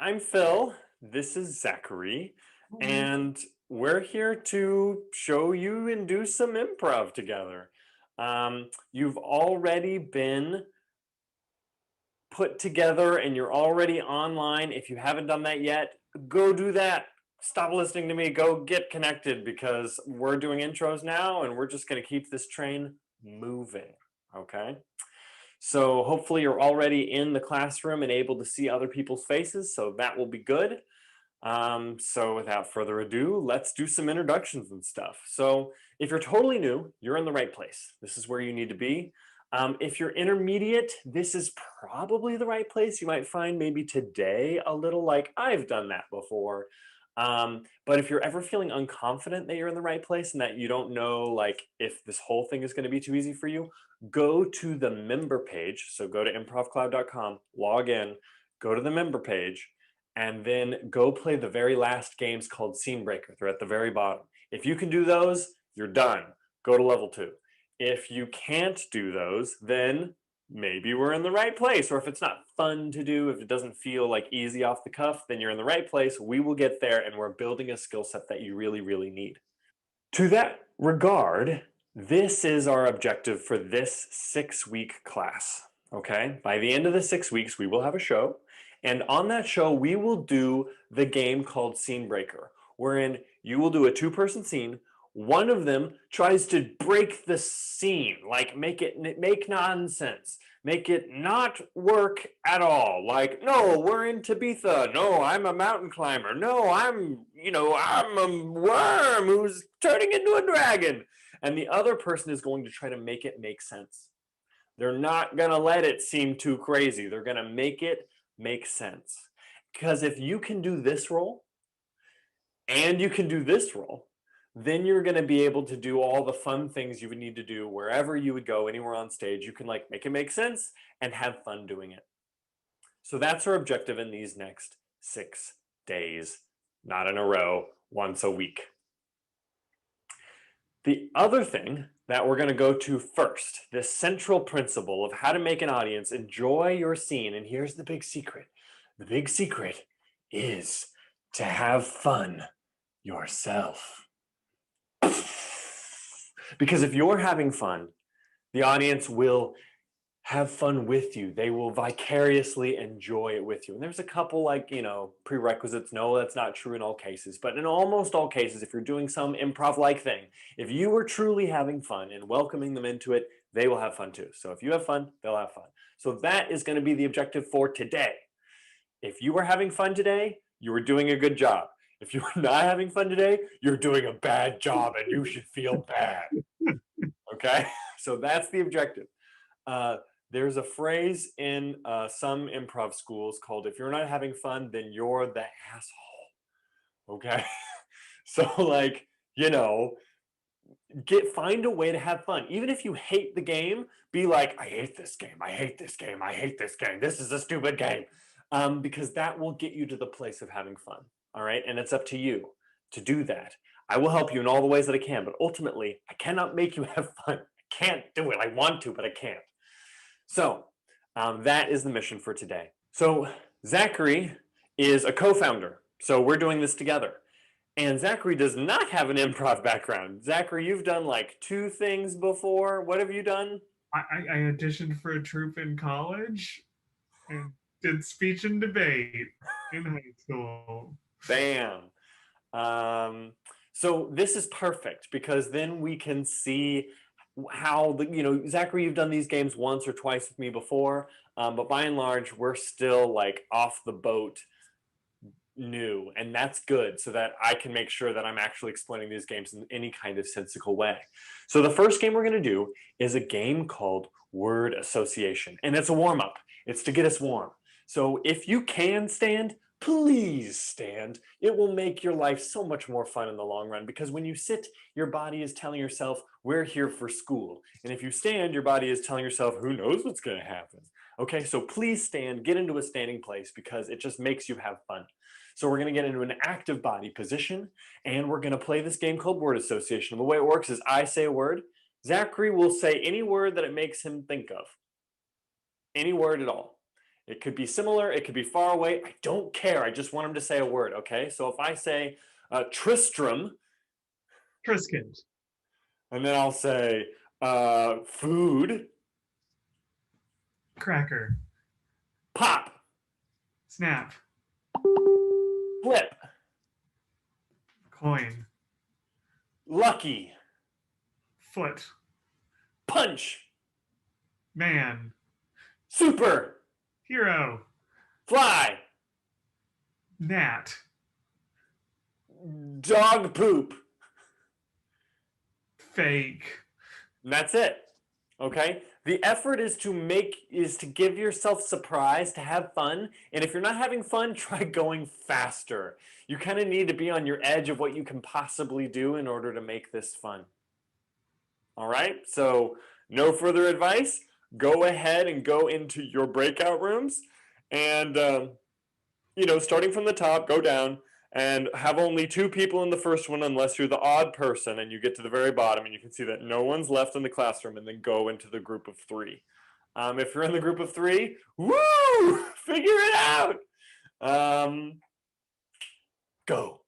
I'm Phil. This is Zachary. Mhm. And we're here to show you and do some improv together. You've already been put together and you're already online. If you haven't done that yet, go do that. Stop listening to me. Go get connected because we're doing intros now and we're just going to keep this train moving. Okay. So hopefully you're already in the classroom and able to see other people's faces. So that will be good. So without further ado, let's do some introductions and stuff. So if you're totally new, you're in the right place. This is where you need to be. If you're intermediate, this is probably the right place. You might find maybe today a little like I've done that before. But if you're ever feeling unconfident that you're in the right place and that you don't know like if this whole thing is going to be too easy for you, go to the member page. So go to improvcloud.com, log in, go to the member page, and then go play the very last games called Scene Breaker. They're at the very bottom. If you can do those, you're done. Go to level 2. If you can't do those, then maybe we're in the right place. Or if it's not fun to do, if it doesn't feel like easy off the cuff, then you're in the right place. We will get there, and we're building a skill set that you really, really need. To that regard, this is our objective for this 6-week class. Okay, by the end of the 6 weeks, we will have a show. And on that show, we will do the game called Scene Breaker, wherein you will do a 2-person scene. One of them tries to break the scene, like make nonsense, make it not work at all. Like, no, we're in Tabitha. No, I'm a mountain climber. No, I'm a worm who's turning into a dragon. And the other person is going to try to make it make sense. They're not going to let it seem too crazy. They're going to make it make sense. Because if you can do this role and you can do this role, then you're going to be able to do all the fun things you would need to do wherever you would go, anywhere on stage. You can like make it make sense and have fun doing it. So that's our objective in these next 6 days, not in a row, once a week. The other thing that we're going to go to first, this central principle of how to make an audience enjoy your scene. And here's the big secret. The big secret is to have fun yourself. Because if you're having fun, the audience will have fun with you. They will vicariously enjoy it with you. And there's a couple like, prerequisites. No, that's not true in all cases. But in almost all cases, if you're doing some improv-like thing, if you are truly having fun and welcoming them into it, they will have fun too. So if you have fun, they'll have fun. So that is going to be the objective for today. If you are having fun today, you are doing a good job. If you are not having fun today, you're doing a bad job and you should feel bad. Okay? So that's the objective. Uh, there's a phrase in some improv schools called if you're not having fun, then you're the asshole. Okay? So, like, you know, find a way to have fun. Even if you hate the game, be like, I hate this game. I hate this game. I hate this game. This is a stupid game. Because that will get you to the place of having fun. All right. And it's up to you to do that. I will help you in all the ways that I can, but ultimately, I cannot make you have fun. I can't do it. I want to, but I can't. So that is the mission for today. So Zachary is a co-founder. So we're doing this together. And Zachary does not have an improv background. Zachary, you've done like 2 things before. What have you done? I auditioned for a troupe in college and did speech and debate in high school. Bam. Um, so this is perfect because then we can see how Zachary, you've done these games once or twice with me before, but by and large, we're still like off the boat new, and that's good so that I can make sure that I'm actually explaining these games in any kind of sensical way. So the first game we're going to do is a game called word association, and it's a warm-up. It's to get us warm. So if you can stand, please stand. It will make your life so much more fun in the long run because when you sit, your body is telling yourself, we're here for school. And if you stand, your body is telling yourself, who knows what's going to happen. Okay, so please stand, get into a standing place because it just makes you have fun. So we're going to get into an active body position, and we're going to play this game called word association. The way it works is I say a word. Zachary will say any word that it makes him think of. Any word at all. It could be similar, it could be far away. I don't care. I just want him to say a word, okay? So if I say Tristram, Triscuit. and then I'll say food, Cracker. pop, Snap. flip, Coin. lucky, Foot. punch, Man. super, Hero. fly, Gnat. dog poop. Fake. And that's it. Okay? The effort is to give yourself surprise, to have fun. And if you're not having fun, try going faster. You kind of need to be on your edge of what you can possibly do in order to make this fun. All right? So, no further advice. Go ahead and go into your breakout rooms and starting from the top, go down and have only 2 people in the first one unless you're the odd person, and you get to the very bottom and you can see that no one's left in the classroom, and then go into the group of 3. If you're in the group of 3, woo! Figure it out! Go.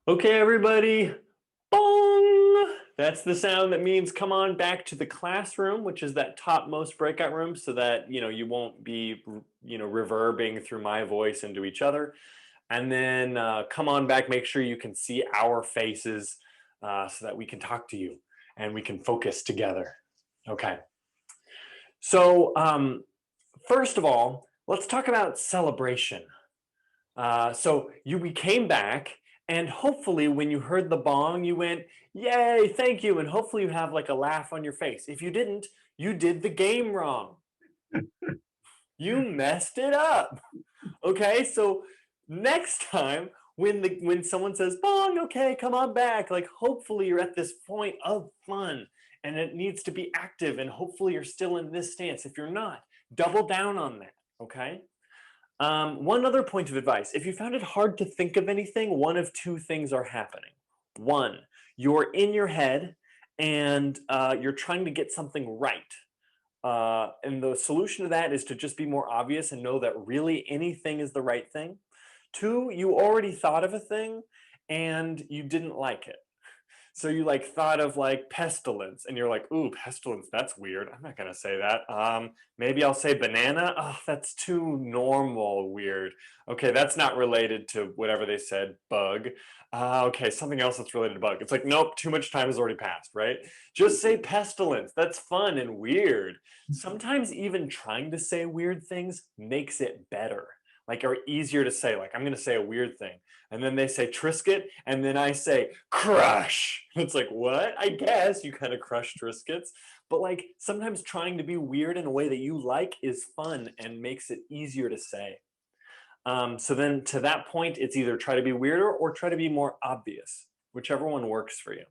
Okay, everybody. Bong! That's the sound that means come on back to the classroom, which is that topmost breakout room, so that you won't be reverbing through my voice into each other. And then come on back, make sure you can see our faces so that we can talk to you and we can focus together. Okay. So first of all, let's talk about celebration. We came back, and hopefully when you heard the bong, you went, yay, thank you. And hopefully you have like a laugh on your face. If you didn't, you did the game wrong. You messed it up. Okay, so next time when someone says bong, okay, come on back, like hopefully you're at this point of fun and it needs to be active and hopefully you're still in this stance. If you're not, double down on that, okay? One other point of advice, if you found it hard to think of anything, one of two things are happening. One, you're in your head and you're trying to get something right. And the solution to that is to just be more obvious and know that really anything is the right thing. Two, you already thought of a thing and you didn't like it. So you like thought of like pestilence and you're like, ooh, pestilence, that's weird. I'm not gonna say that. Maybe I'll say banana. Oh, that's too normal weird. Okay, that's not related to whatever they said, bug. Okay, something else that's related to bug. It's like, nope, too much time has already passed, right? Just say pestilence. That's fun and weird. Sometimes even trying to say weird things makes it better. Like, or easier to say, like, I'm gonna say a weird thing and then they say Triscuit, and then I say crush. It's like, what? I guess you kind of crush Triscuits, but like sometimes trying to be weird in a way that you like is fun and makes it easier to say. So then to that point, it's either try to be weirder or try to be more obvious, whichever one works for you.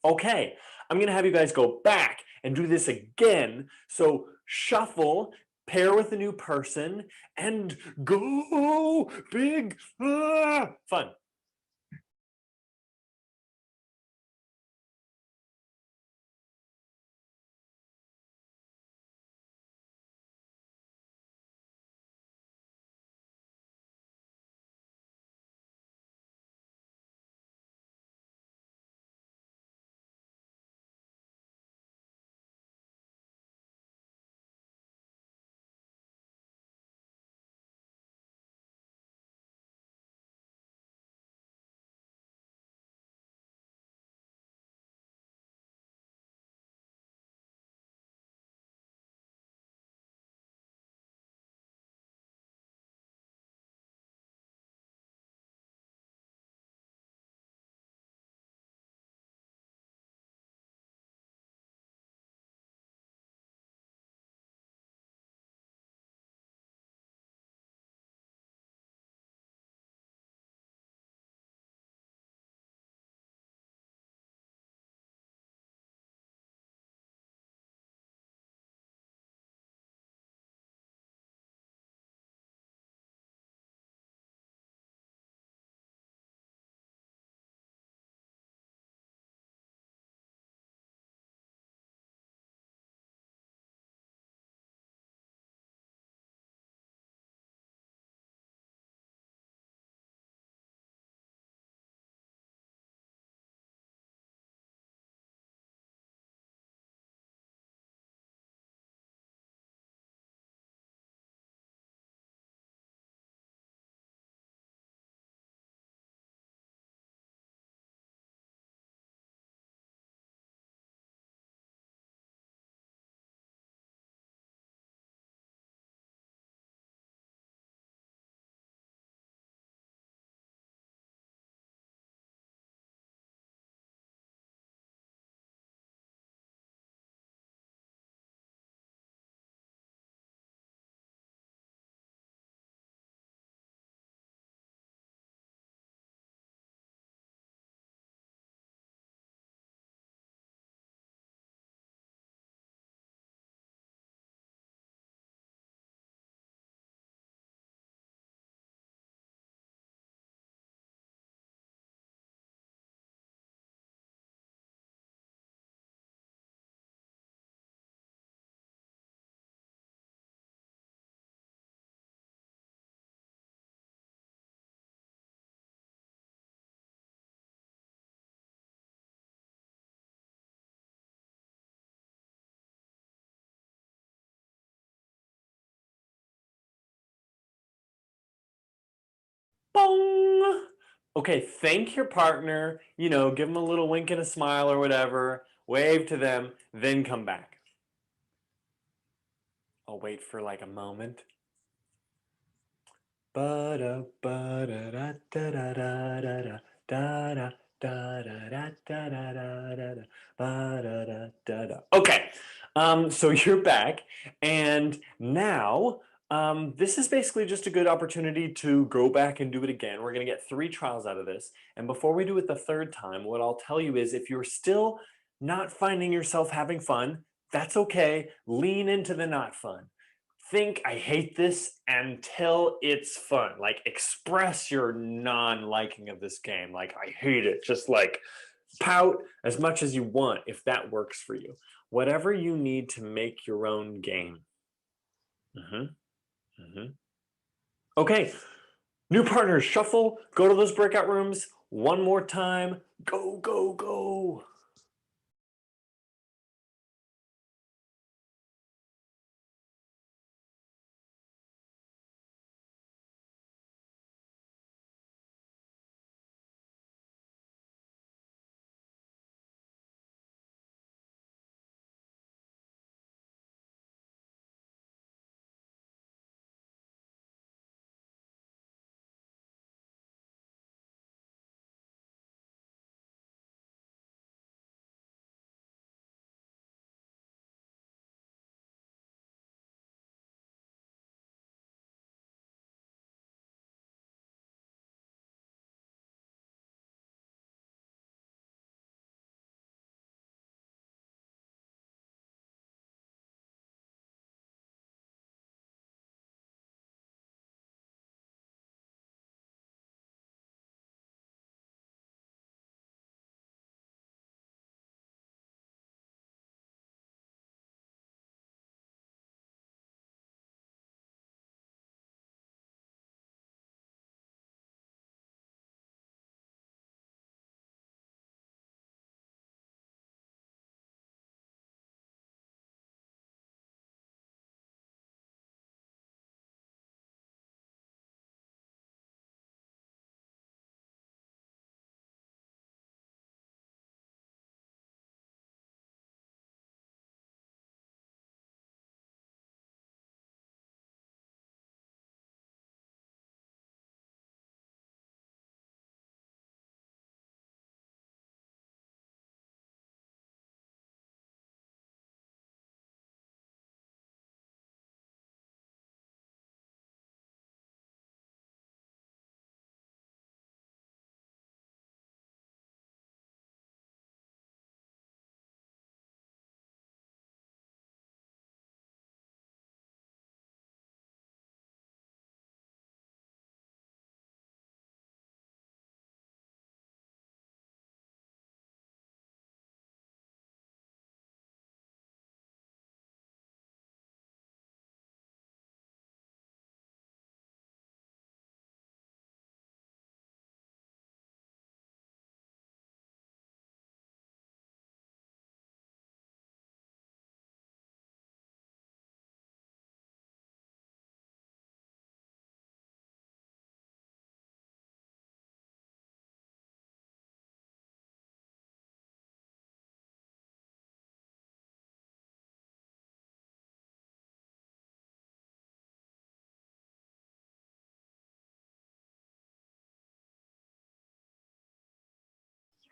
Okay, I'm gonna have you guys go back and do this again. So shuffle, pair with a new person, and go big, fun. Bong. Okay, thank your partner, give them a little wink and a smile or whatever, wave to them, then come back. I'll wait for like a moment. Okay, so you're back, and now This is basically just a good opportunity to go back and do it again. We're going to get 3 trials out of this. And before we do it the third time, what I'll tell you is if you're still not finding yourself having fun, that's okay. Lean into the not fun. Think, I hate this until it's fun. Like, express your non liking of this game. Like, I hate it. Just like pout as much as you want if that works for you. Whatever you need to make your own game. Mm-hmm. Mm-hmm. Okay, new partners, shuffle, go to those breakout rooms one more time. Go, go, go.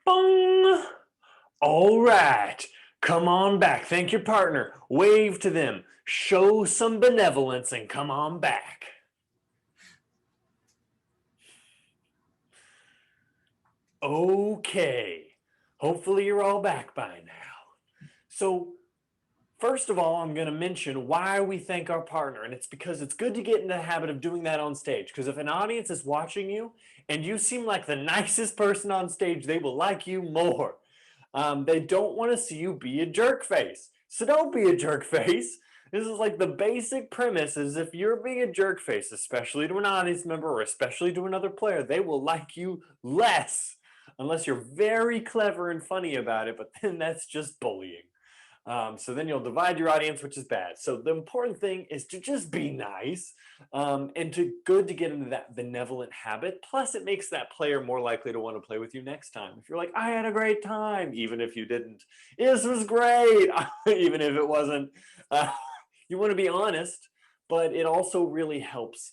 Bong. All right, come on back. Thank your partner. Wave to them. Show some benevolence and come on back. Okay, hopefully you're all back by now. So, first of all, I'm going to mention why we thank our partner, and it's because it's good to get in the habit of doing that on stage. Because if an audience is watching you and you seem like the nicest person on stage, they will like you more. They don't want to see you be a jerk face. So don't be a jerk face. This is like the basic premise is if you're being a jerk face, especially to an audience member or especially to another player, they will like you less unless you're very clever and funny about it, but then that's just bullying. So then you'll divide your audience, which is bad. So the important thing is to just be nice and good to get into that benevolent habit. Plus, it makes that player more likely to want to play with you next time. If you're like, I had a great time, even if you didn't. This was great, even if it wasn't. You want to be honest, but it also really helps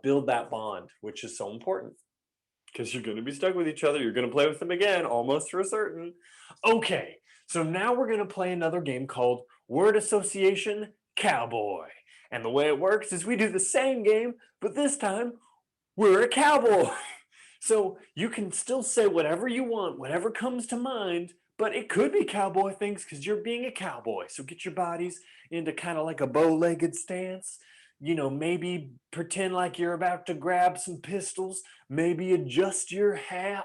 build that bond, which is so important because you're going to be stuck with each other. You're going to play with them again, almost for certain. Okay, so now we're going to play another game called Word Association Cowboy. And the way it works is we do the same game, but this time we're a cowboy. So you can still say whatever you want, whatever comes to mind, but it could be cowboy things because you're being a cowboy. So get your bodies into kind of like a bow-legged stance. Maybe pretend like you're about to grab some pistols, maybe adjust your hat,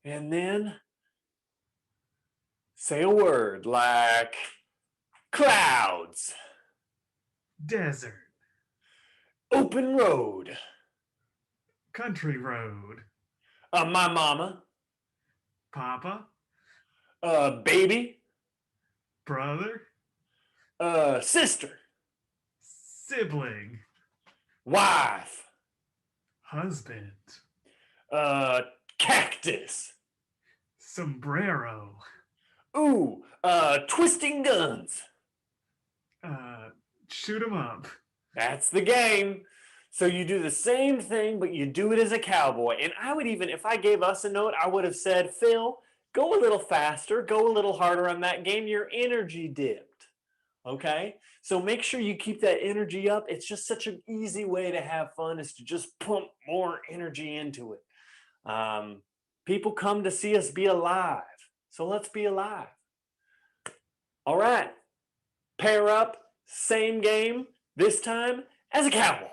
and then say a word like clouds, Desert. open road, Country road. my mama, Papa. baby, Brother. sister, Sibling. wife, Husband. cactus, Sombrero. ooh, twisting guns. Shoot 'em up. That's the game. So you do the same thing, but you do it as a cowboy. And I would even, if I gave us a note, I would have said, Phil, go a little faster, go a little harder on that game. Your energy dipped. Okay? So make sure you keep that energy up. It's just such an easy way to have fun, is to just pump more energy into it. People come to see us be alive. So let's be alive. All right. Pair up, same game, this time as a cowboy.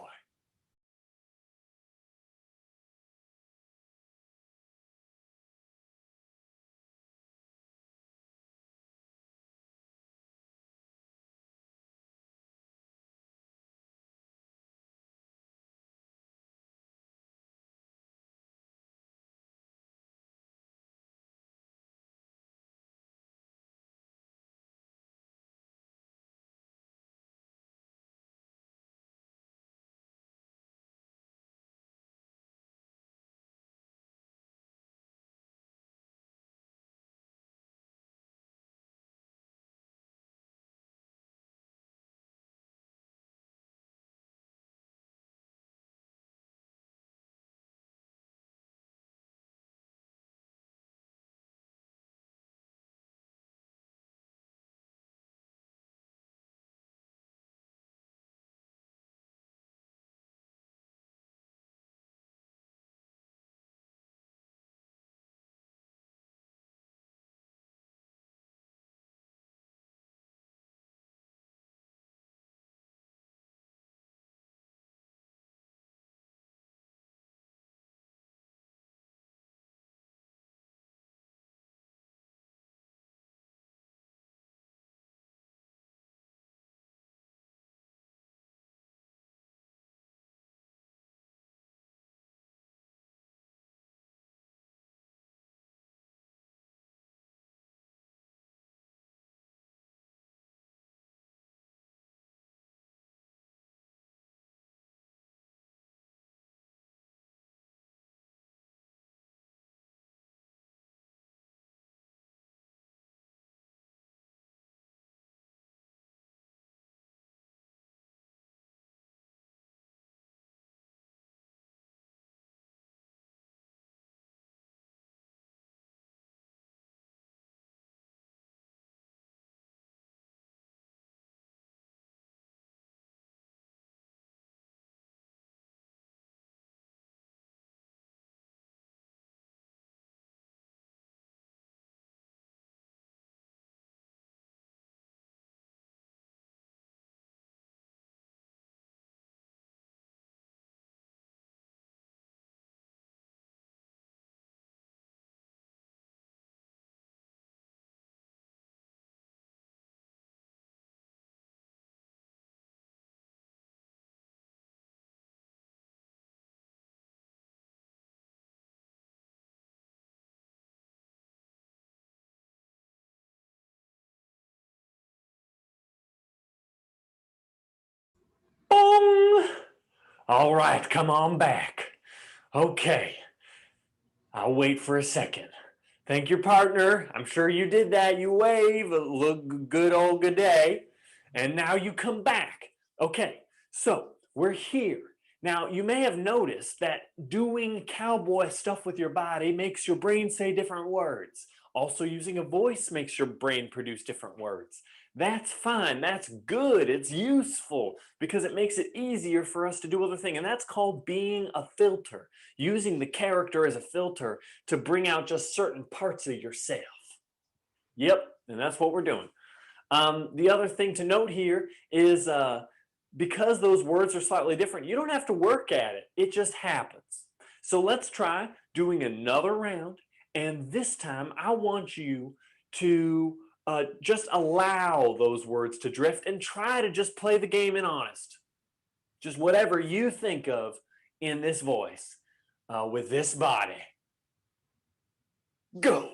Boom! All right, come on back. Okay, I'll wait for a second. Thank your partner. I'm sure you did that. You wave. Look good old good day. And now you come back. Okay, so we're here. Now, you may have noticed that doing cowboy stuff with your body makes your brain say different words. Also, using a voice makes your brain produce different words. That's fine. That's good. It's useful because it makes it easier for us to do other things. And that's called being a filter, using the character as a filter to bring out just certain parts of yourself. Yep, and that's what we're doing. The other thing to note here is because those words are slightly different, you don't have to work at it. It just happens. So let's try doing another round. And this time, I want you to just allow those words to drift and try to just play the game in honest. Just whatever you think of in this voice with this body. Go.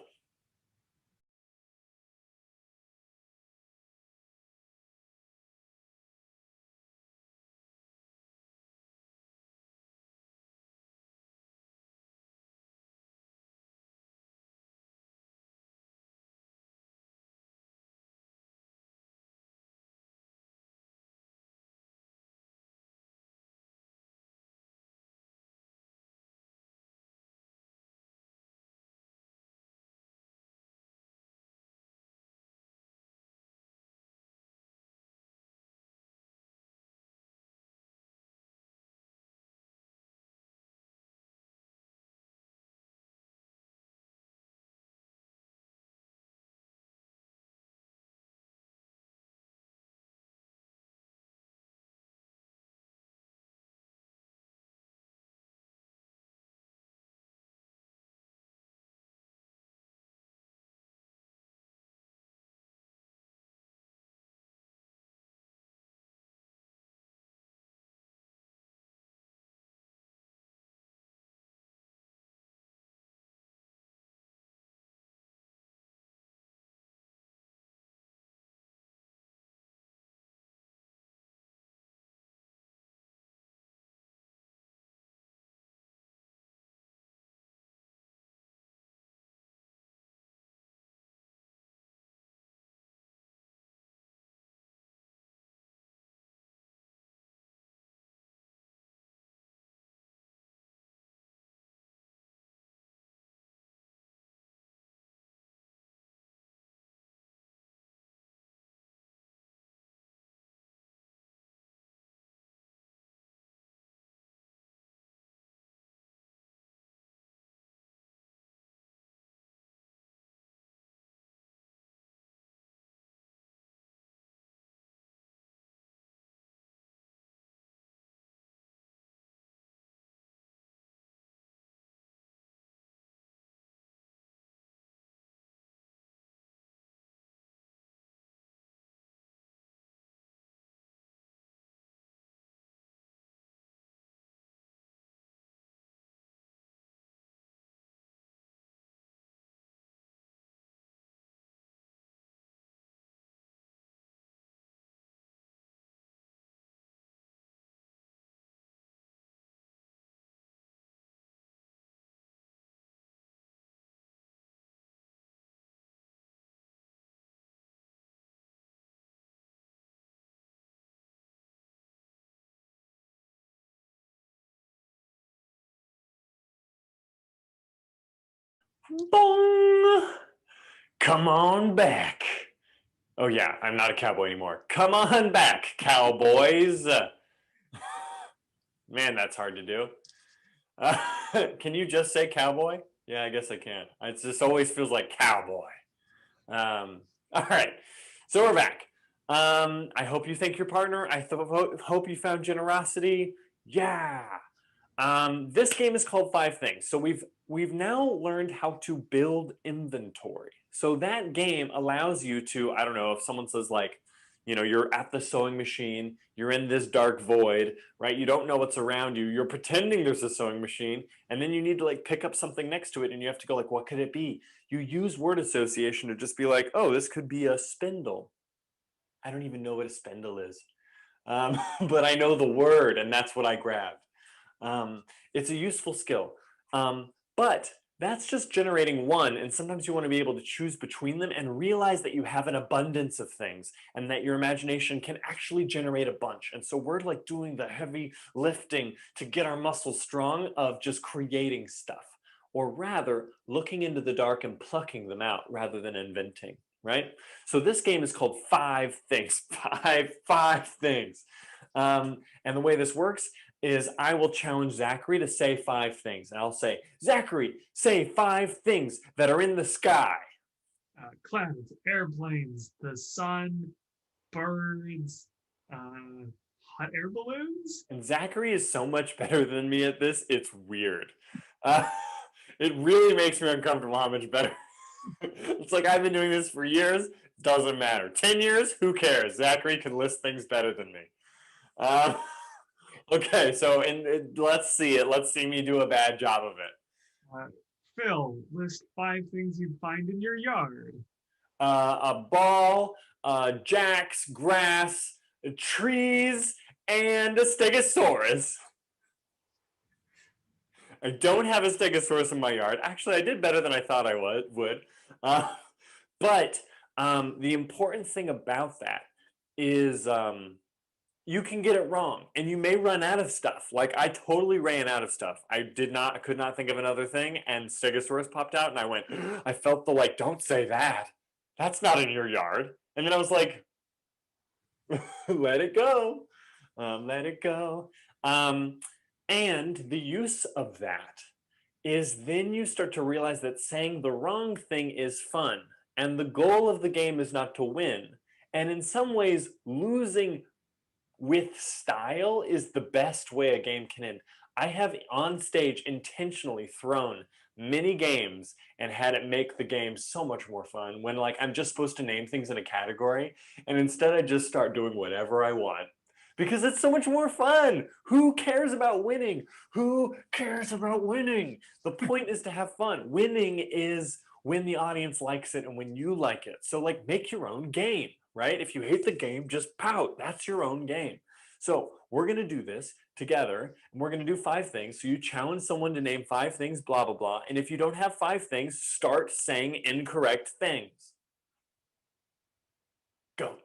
Bong! Come on back. Oh, yeah, I'm not a cowboy anymore. Come on back, cowboys. Man, that's hard to do. Uh, can you just say cowboy? Yeah, I guess I can. It just always feels like cowboy. All right, so we're back. I hope you thank your partner. I hope you found generosity. Yeah. This game is called Five Things. So we've now learned how to build inventory. So that game allows you to, I don't know, if someone says like, you're at the sewing machine, you're in this dark void, right? You don't know what's around you. You're pretending there's a sewing machine, and then you need to like pick up something next to it, and you have to go like, what could it be? You use word association to just be like, oh, this could be a spindle. I don't even know what a spindle is, but I know the word, and that's what I grabbed. It's a useful skill. But that's just generating one, and sometimes you want to be able to choose between them and realize that you have an abundance of things and that your imagination can actually generate a bunch. And so we're like doing the heavy lifting to get our muscles strong of just creating stuff, or rather looking into the dark and plucking them out rather than inventing. right? So this game is called Five Things. Five things. And the way this works is I will challenge Zachary to say five things. And I'll say, Zachary, say five things that are in the sky. Clouds, airplanes, the sun, birds, hot air balloons. And Zachary is so much better than me at this, it's weird. Uh, it really makes me uncomfortable how much better. It's like I've been doing this for years. Doesn't matter. 10 years, who cares? Zachary can list things better than me. Uh, okay, so let's see it. Let's see me do a bad job of it. Uh, Phil, list 5 things you'd find in your yard. A ball, jacks, grass, trees, and a stegosaurus. I don't have a stegosaurus in my yard. Actually, I did better than I thought I would. Uh, but the important thing about that is you can get it wrong and you may run out of stuff. Like I totally ran out of stuff. I could not think of another thing, and stegosaurus popped out and I went, I felt the like, don't say that. That's not in your yard. And then I was like, let it go. Let it go. And the use of that is then you start to realize that saying the wrong thing is fun. And the goal of the game is not to win. And in some ways, losing with style is the best way a game can end. I have on stage intentionally thrown many games and had it make the game so much more fun when like I'm just supposed to name things in a category and instead I just start doing whatever I want because it's so much more fun. Who cares about winning? Who cares about winning? The point is to have fun. Winning is when the audience likes it and when you like it. So like make your own game, right? If you hate the game, just pout. That's your own game. So we're going to do this together and we're going to do 5 things. So you challenge someone to name 5 things, blah, blah, blah. And if you don't have 5 things, start saying incorrect things. Go.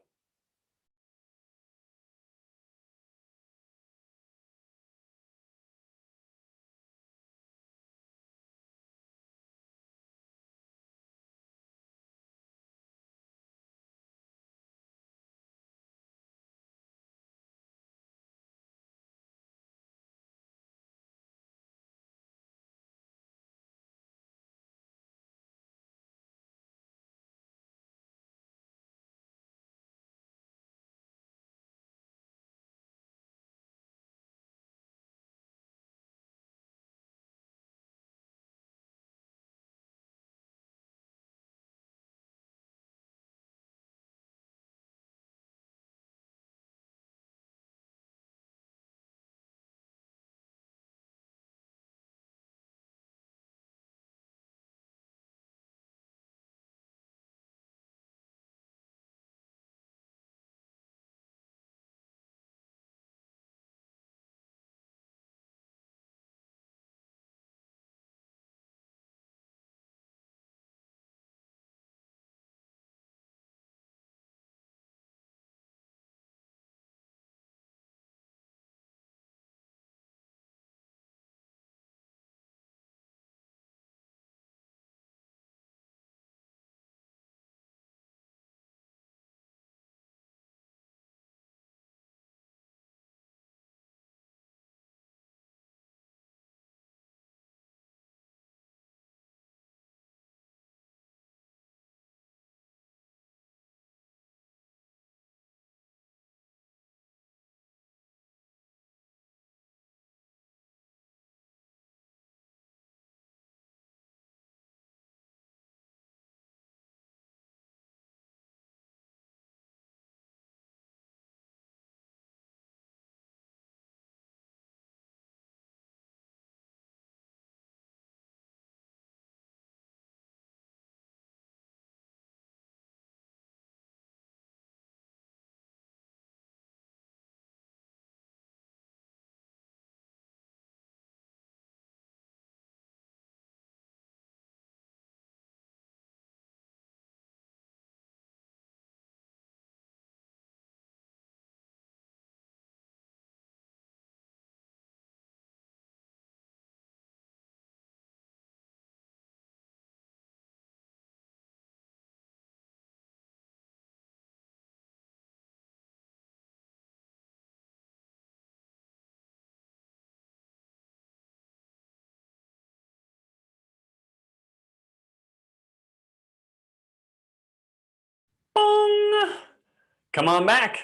Come on back.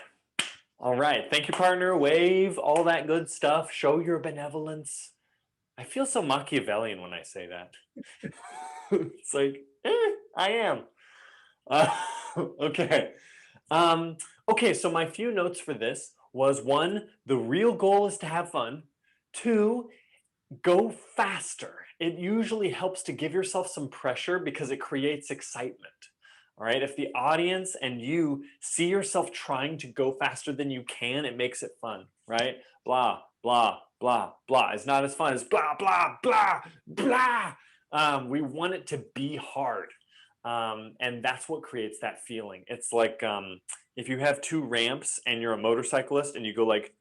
All right. Thank you, partner. Wave, all that good stuff. Show your benevolence. I feel so Machiavellian when I say that. It's like, I am. Uh, okay. Okay, so my few notes for this was one, the real goal is to have fun. Two, go faster. It usually helps to give yourself some pressure because it creates excitement. All right, if the audience and you see yourself trying to go faster than you can, it makes it fun, right? Blah, blah, blah, blah. It's not as fun as blah, blah, blah, blah. We want it to be hard. And that's what creates that feeling. It's like if you have two ramps and you're a motorcyclist and you go like,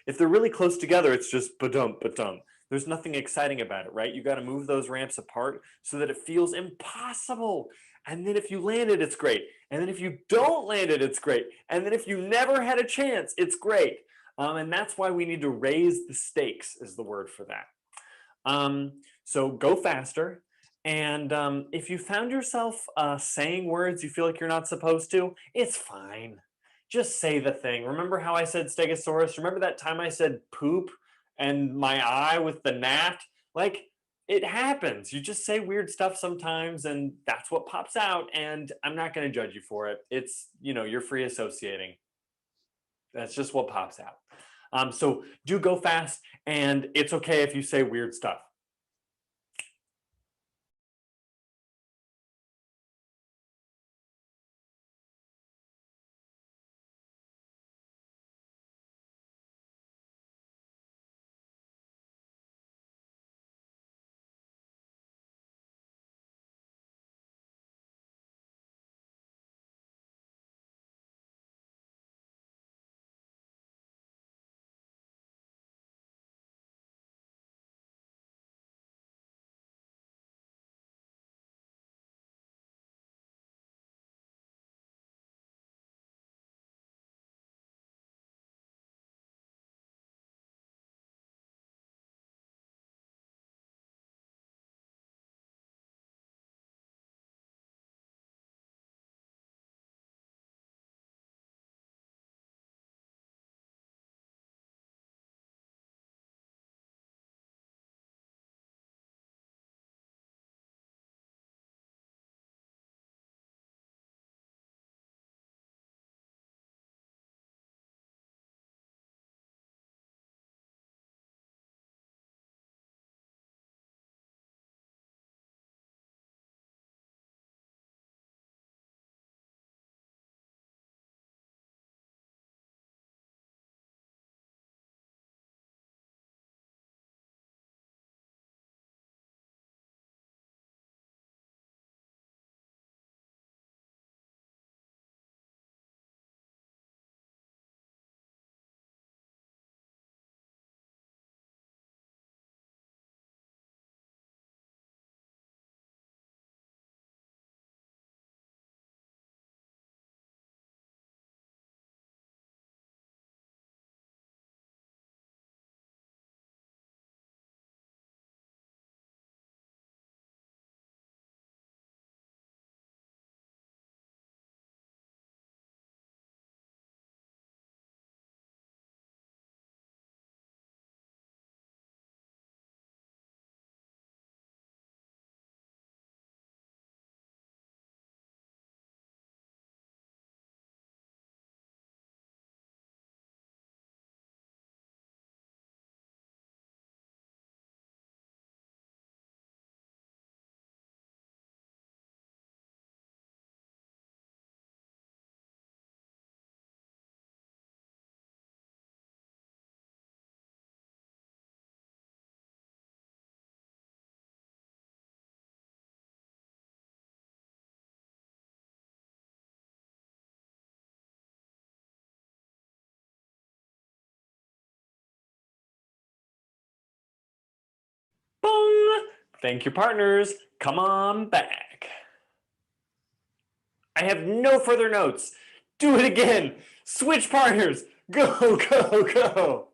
if they're really close together, it's just ba-dum, ba-dum. There's nothing exciting about it, right? You got to move those ramps apart so that it feels impossible. And then if you land it, it's great. And then if you don't land it, it's great. And then if you never had a chance, it's great. And that's why we need to raise the stakes, is the word for that. So go faster. And if you found yourself saying words you feel like you're not supposed to, it's fine. Just say the thing. Remember how I said stegosaurus? Remember that time I said poop and my eye with the gnat? Like, it happens. You just say weird stuff sometimes, and that's what pops out. And I'm not going to judge you for it. It's, you're free associating. That's just what pops out. So do go fast, and it's okay if you say weird stuff. Boom! Thank you, partners. Come on back. I have no further notes. Do it again. Switch partners. Go, go, go.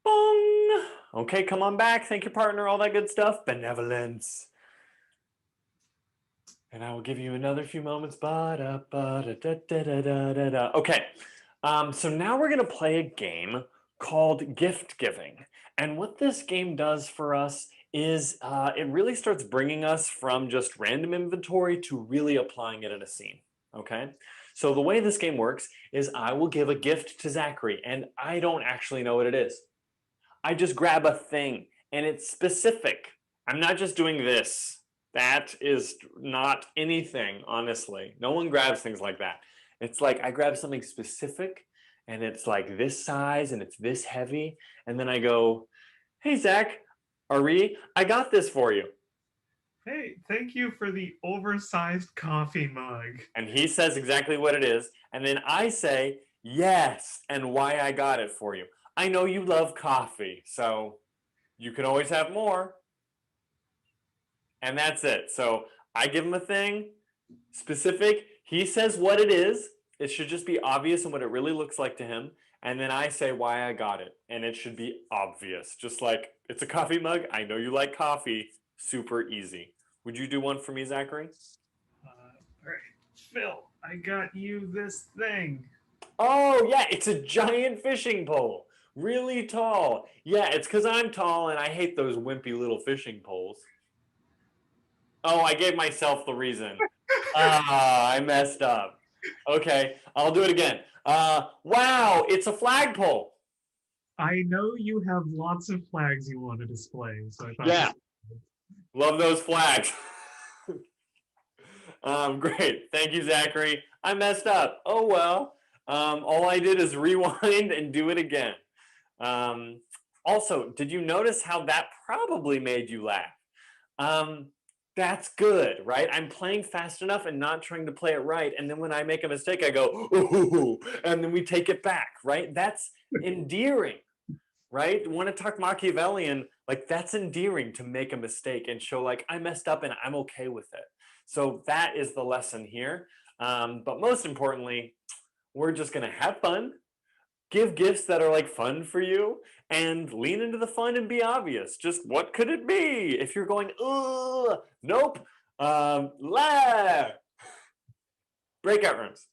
Bong. Okay, come on back. Thank your partner, all that good stuff. Benevolence. And I will give you another few moments. Okay. So now we're going to play a game called gift giving. And what this game does for us is it really starts bringing us from just random inventory to really applying it in a scene. Okay. So the way this game works is I will give a gift to Zachary, and I don't actually know what it is. I just grab a thing and it's specific. I'm not just doing this. That is not anything, honestly. No one grabs things like that. It's like I grab something specific and it's like this size and it's this heavy. And then I go, hey, Zach, Ari, I got this for you. Hey, thank you for the oversized coffee mug. And he says exactly what it is. And then I say, yes, and why I got it for you. I know you love coffee, so you can always have more. And that's it. So I give him a thing specific. He says what it is. It should just be obvious and what it really looks like to him. And then I say why I got it. And it should be obvious. Just like it's a coffee mug. I know you like coffee. Super easy. Would you do one for me, Zachary? All right, Phil, I got you this thing. Oh, yeah. It's a giant fishing pole. Really tall. Yeah, it's because I'm tall and I hate those wimpy little fishing poles. Oh, I gave myself the reason. I messed up. Okay, I'll do it again. Wow, it's a flagpole. I know you have lots of flags you want to display, so I thought Yeah, this. love those flags. Great. Thank you, Zachary. I messed up. Oh well. All I did is rewind and do it again. Um, Also, did you notice how that probably made you laugh? Um, that's good, right? I'm playing fast enough and not trying to play it right. And then when I make a mistake, I go, ooh, and then we take it back, right? That's endearing, right? Want to talk Machiavellian, like that's endearing to make a mistake and show like I messed up and I'm okay with it. So that is the lesson here. But most importantly, we're just gonna have fun, give gifts that are like fun for you, and lean into the fun and be obvious. Just what could it be? If you're going, nope, la, breakout rooms.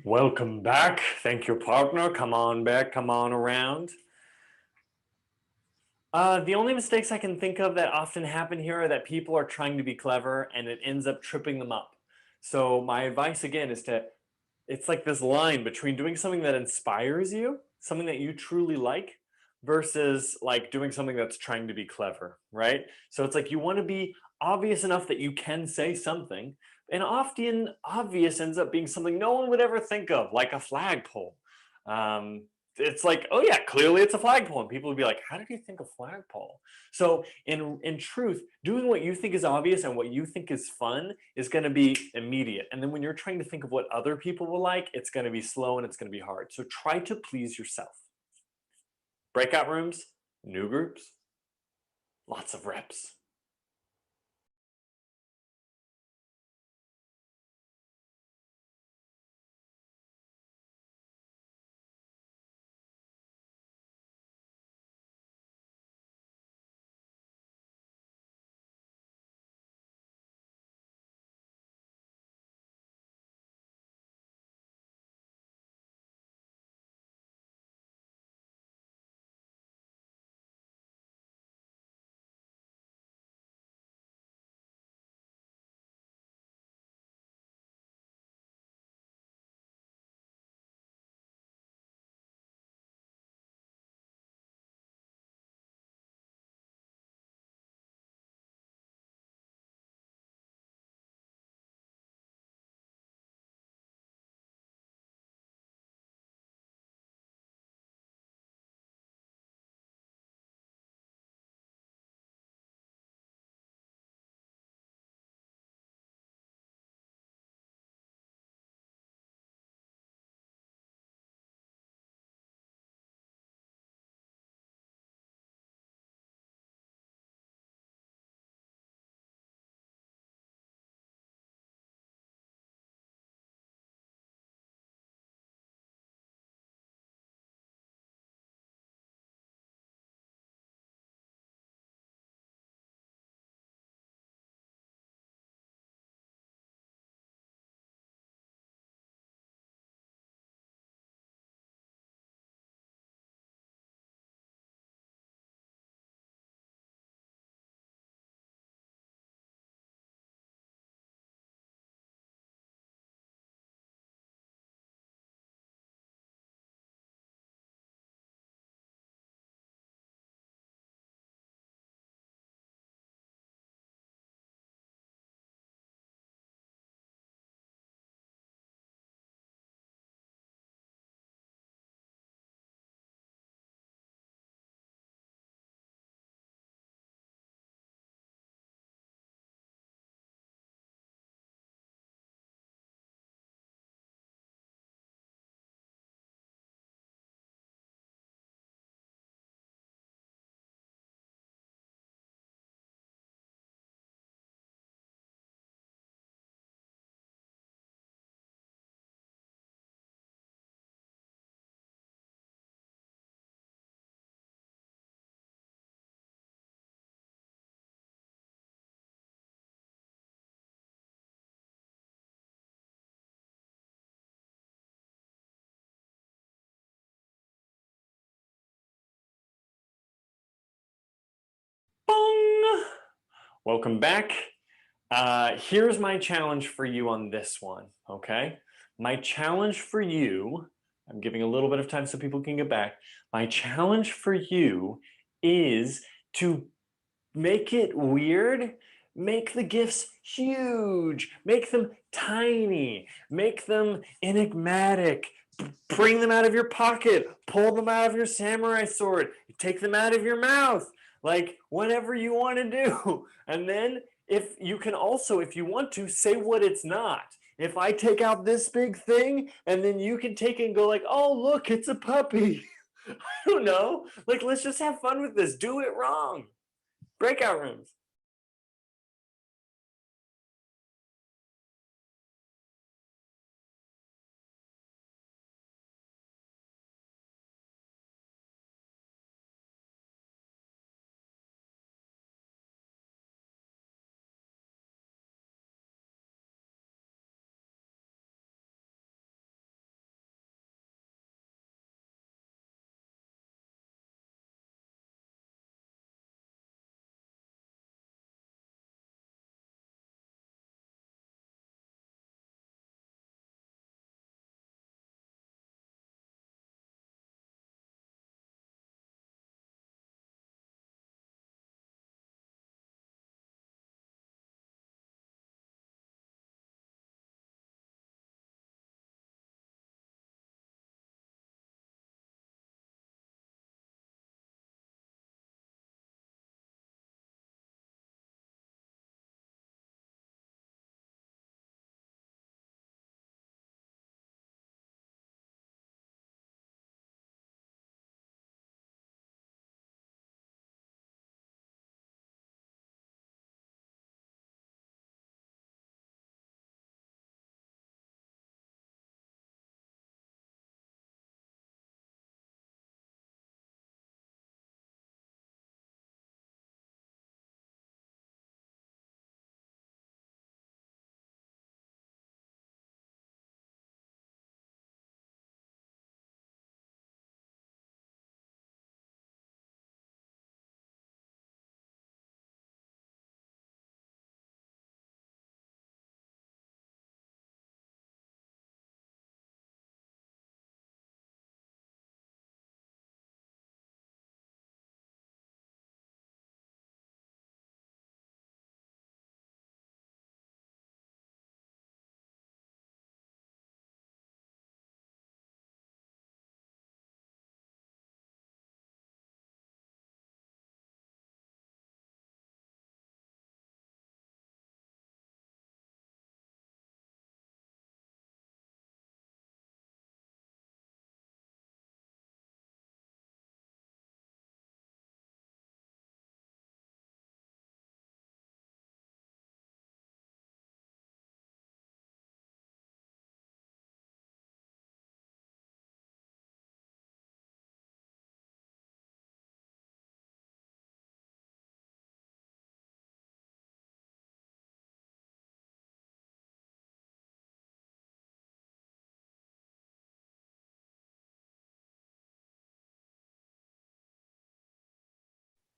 Welcome back. Thank your partner. Come on back. Come on around. The only mistakes I can think of that often happen here are that people are trying to be clever and it ends up tripping them up. So my advice again is to, it's like this line between doing something that inspires you, something that you truly like, versus like doing something that's trying to be clever, right? So it's like you want to be obvious enough that you can say something, and often obvious ends up being something no one would ever think of, like a flagpole. Um, it's like, oh yeah, clearly it's a flagpole, and people would be like, how did you think of flagpole? So in truth, doing what you think is obvious and what you think is fun is going to be immediate. And then when you're trying to think of what other people will like, it's going to be slow and it's going to be hard. So try to please yourself. Breakout rooms, new groups, lots of reps. Bong! Welcome back. Here's my challenge for you on this one, okay? My challenge for you, I'm giving a little bit of time so people can get back. My challenge for you is to make it weird. Make the gifts huge. Make them tiny. Make them enigmatic. Bring them out of your pocket. Pull them out of your samurai sword. Take them out of your mouth. Like whatever you want to do. And then if you can also, if you want to, say what it's not. If I take out this big thing and then you can take it and go like, oh, look, it's a puppy. I don't know. Like, let's just have fun with this. Do it wrong. Breakout rooms.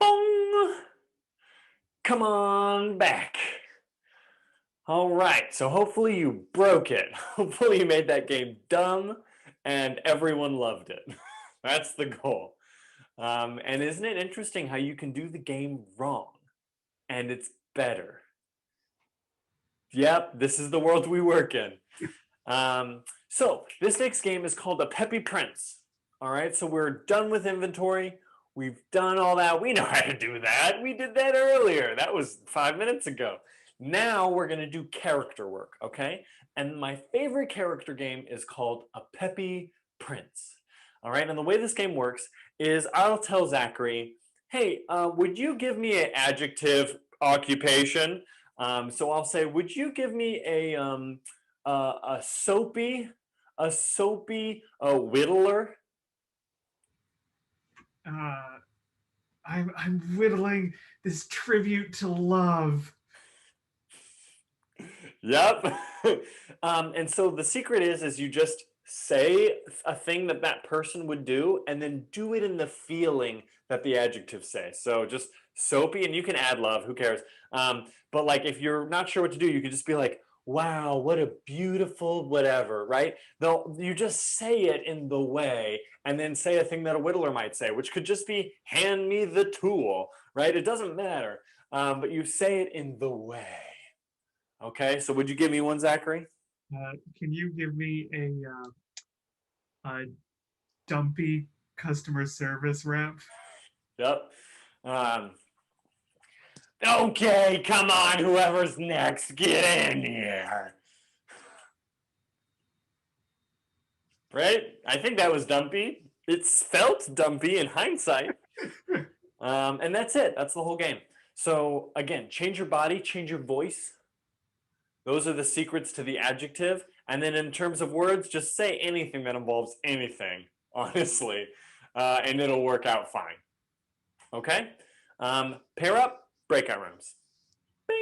Bong! Come on back. All right, so hopefully you broke it. Hopefully you made that game dumb and everyone loved it. That's the goal. And isn't it interesting how you can do the game wrong and it's better? Yep, this is the world we work in. So this next game is called a Peppy Prince. All right, so we're done with inventory. We've done all that. We know how to do that. We did that earlier. That was 5 minutes ago. Now we're going to do character work, okay? And my favorite character game is called a Peppy Prince. All right, and the way this game works is I'll tell Zachary, hey, would you give me an adjective occupation? So I'll say, would you give me a soapy, whittler? Uh, I'm whittling this tribute to love. Yep. And so the secret is you just say a thing that that person would do, and then do it in the feeling that the adjectives say. So just soapy, and you can add love. Who cares? But like, if you're not sure what to do, you could just be like, "Wow, what a beautiful whatever," right? They'll you just say it in the way, and then say a thing that a whittler might say, which could just be "Hand me the tool," right? It doesn't matter, but you say it in the way. Okay, so would you give me one, Zachary? Can you give me a dumpy customer service rep? Yep. Um, okay, come on, whoever's next, get in here. Right? I think that was dumpy. It's felt dumpy in hindsight. And that's it. That's the whole game. So again, change your body, change your voice. Those are the secrets to the adjective. And then in terms of words, just say anything that involves anything, honestly, and it'll work out fine. Okay? Pair up, breakout rooms. Bing.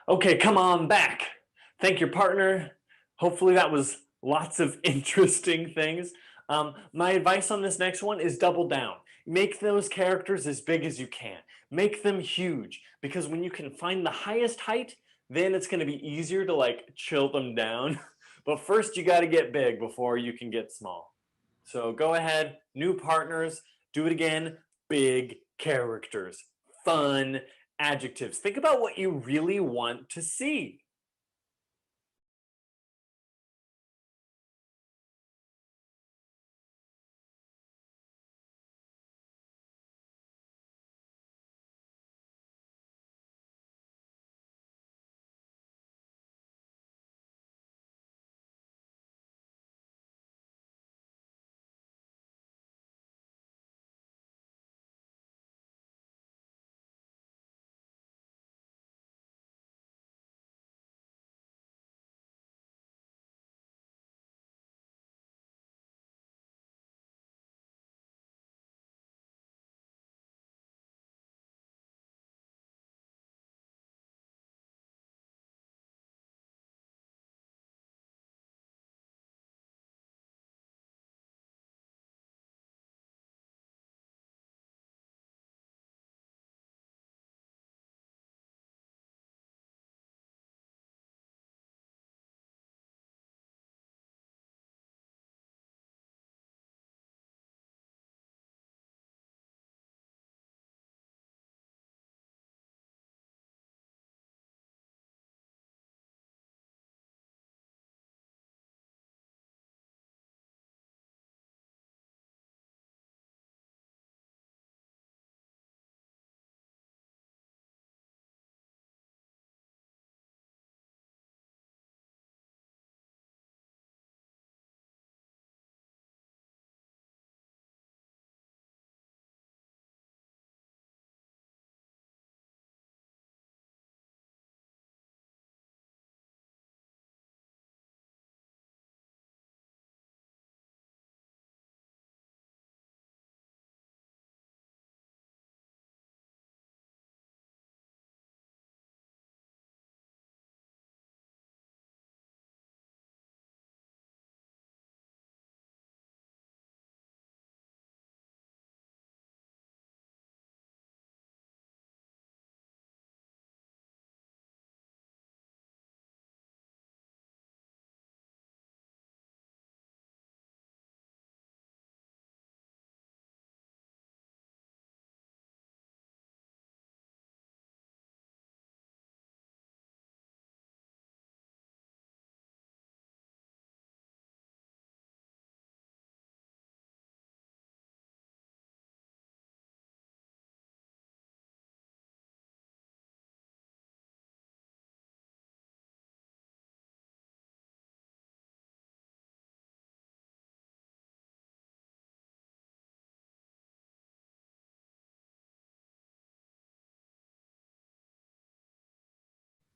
Okay, come on back. Thank your partner. Hopefully, that was lots of interesting things. My advice on this next one is double down. Make those characters as big as you can. Make them huge because when you can find the highest height, then it's going to be easier to like chill them down. But first, you got to get big before you can get small. So go ahead, new partners, do it again. Big characters, fun, adjectives. Think about what you really want to see.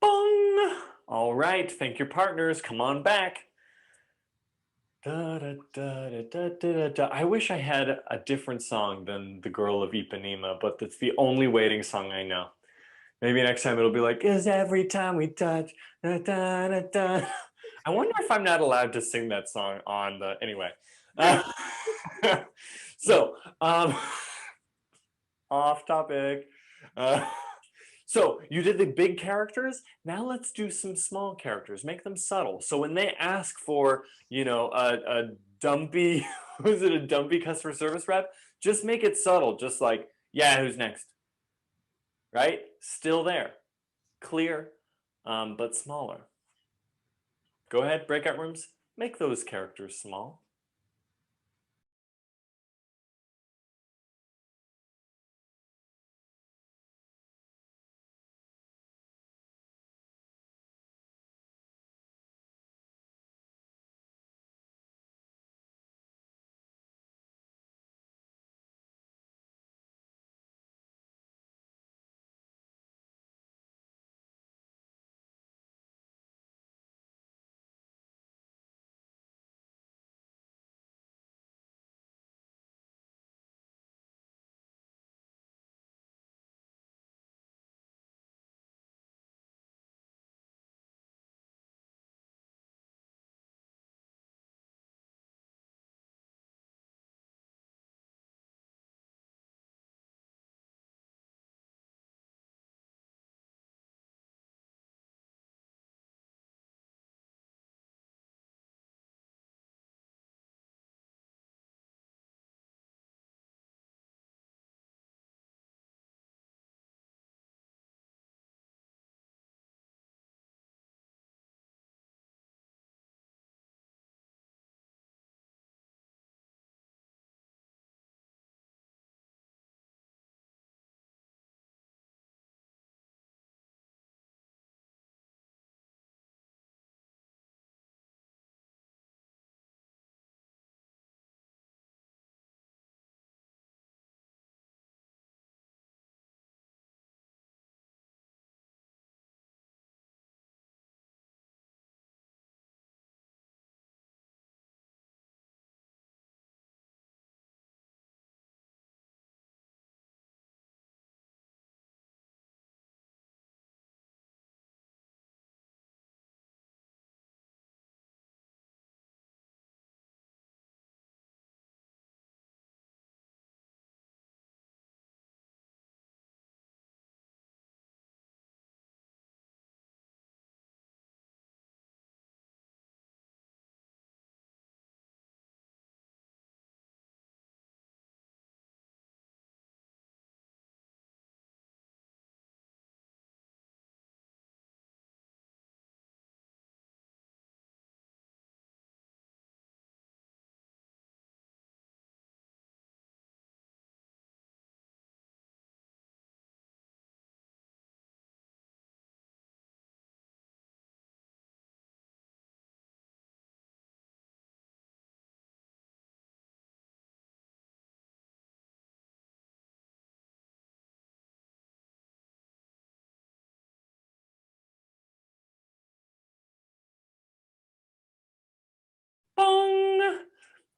Bong! All right, thank your partners. Come on back. Da, da, da, da, da, da, da, da. I wish I had a different song than The Girl of Ipanema, but that's the only waiting song I know. Maybe next time it'll be like, is every time we touch, da, da, da, da. I wonder if I'm not allowed to sing that song on the. Anyway. Uh, so, off topic. Uh, so you did the big characters. Now let's do some small characters. Make them subtle. So when they ask for, a dumpy, who's it, a dumpy customer service rep, just make it subtle. Just like, yeah, who's next? Right? Still there, clear, but smaller. Go ahead, breakout rooms. Make those characters small.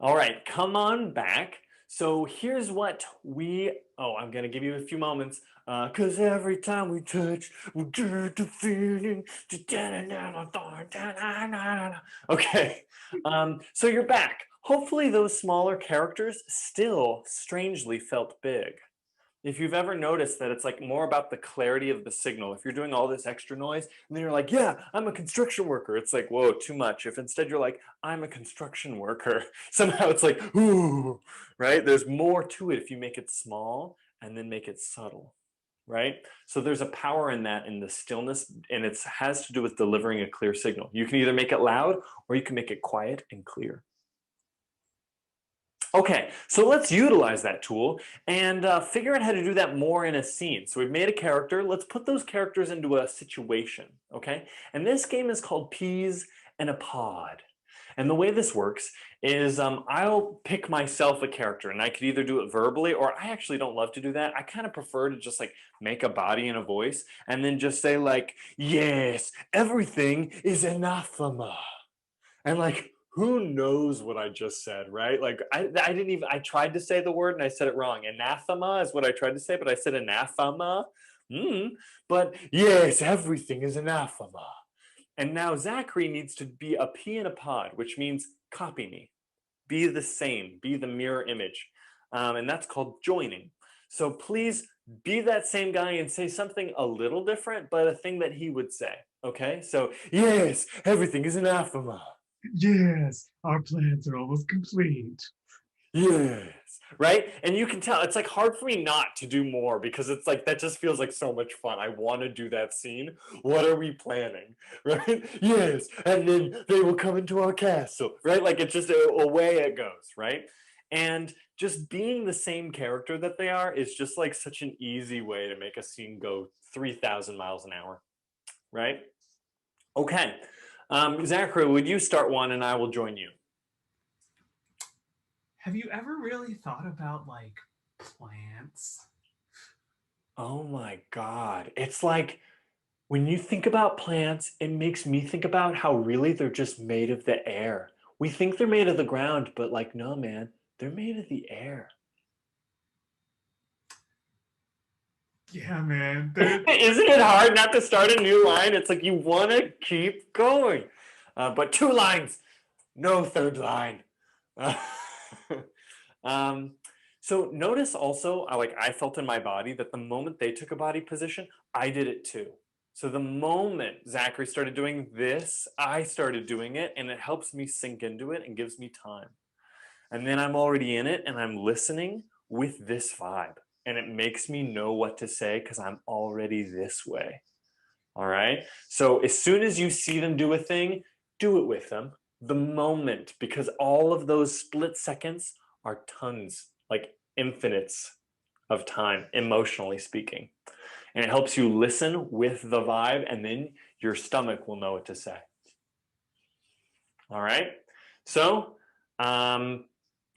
All right, come on back. So here's what I'm gonna give you a few moments. Cause every time we touch, we get the feeling. Okay, so you're back. Hopefully those smaller characters still strangely felt big. If you've ever noticed that it's like more about the clarity of the signal. If you're doing all this extra noise and then you're like, yeah, I'm a construction worker, it's like, whoa, too much. If instead you're like, I'm a construction worker, somehow it's like, ooh, right? There's more to it if you make it small and then make it subtle, right? So there's a power in that, in the stillness, and it has to do with delivering a clear signal. You can either make it loud or you can make it quiet and clear. Okay, so let's utilize that tool and figure out how to do that more in a scene. So we've made a character. Let's put those characters into a situation, okay? And this game is called Peas in a Pod. And the way this works is I'll pick myself a character, and I could either do it verbally, or I actually don't love to do that. I kind of prefer to just like make a body and a voice and then just say like, yes, everything is anathema. And like, who knows what I just said, right? Like, I didn't even, I tried to say the word and I said it wrong. Anathema is what I tried to say, but I said anathema. Mm. But yes, everything is anathema. And now Zachary needs to be a pea in a pod, which means copy me, be the same, be the mirror image. And that's called joining. So please be that same guy and say something a little different, but a thing that he would say. Okay? So, yes, everything is anathema. Yes, our plans are almost complete. Yes. Right? And you can tell it's like hard for me not to do more because it's like that just feels like so much fun. I want to do that scene. What are we planning? Right? Yes. And then they will come into our castle. Right? Like it's just away it goes. Right? And just being the same character that they are is just like such an easy way to make a scene go 3,000 miles an hour. Right? Okay. Zachary, would you start one and I will join you? Have you ever really thought about like plants? Oh my God. It's like when you think about plants, it makes me think about how really they're just made of the air. We think they're made of the ground, but like, no, man, they're made of the air. Yeah, man. Isn't it hard not to start a new line? It's like you want to keep going. But two lines, no third line. Uh, um, so notice also, like I felt in my body that the moment they took a body position, I did it too. So the moment Zachary started doing this, I started doing it, and it helps me sink into it and gives me time. And then I'm already in it and I'm listening with this vibe. And it makes me know what to say because I'm already this way. All right. So as soon as you see them do a thing, do it with them the moment, because all of those split seconds are tons, like infinites of time, emotionally speaking. And it helps you listen with the vibe, and then your stomach will know what to say. All right. So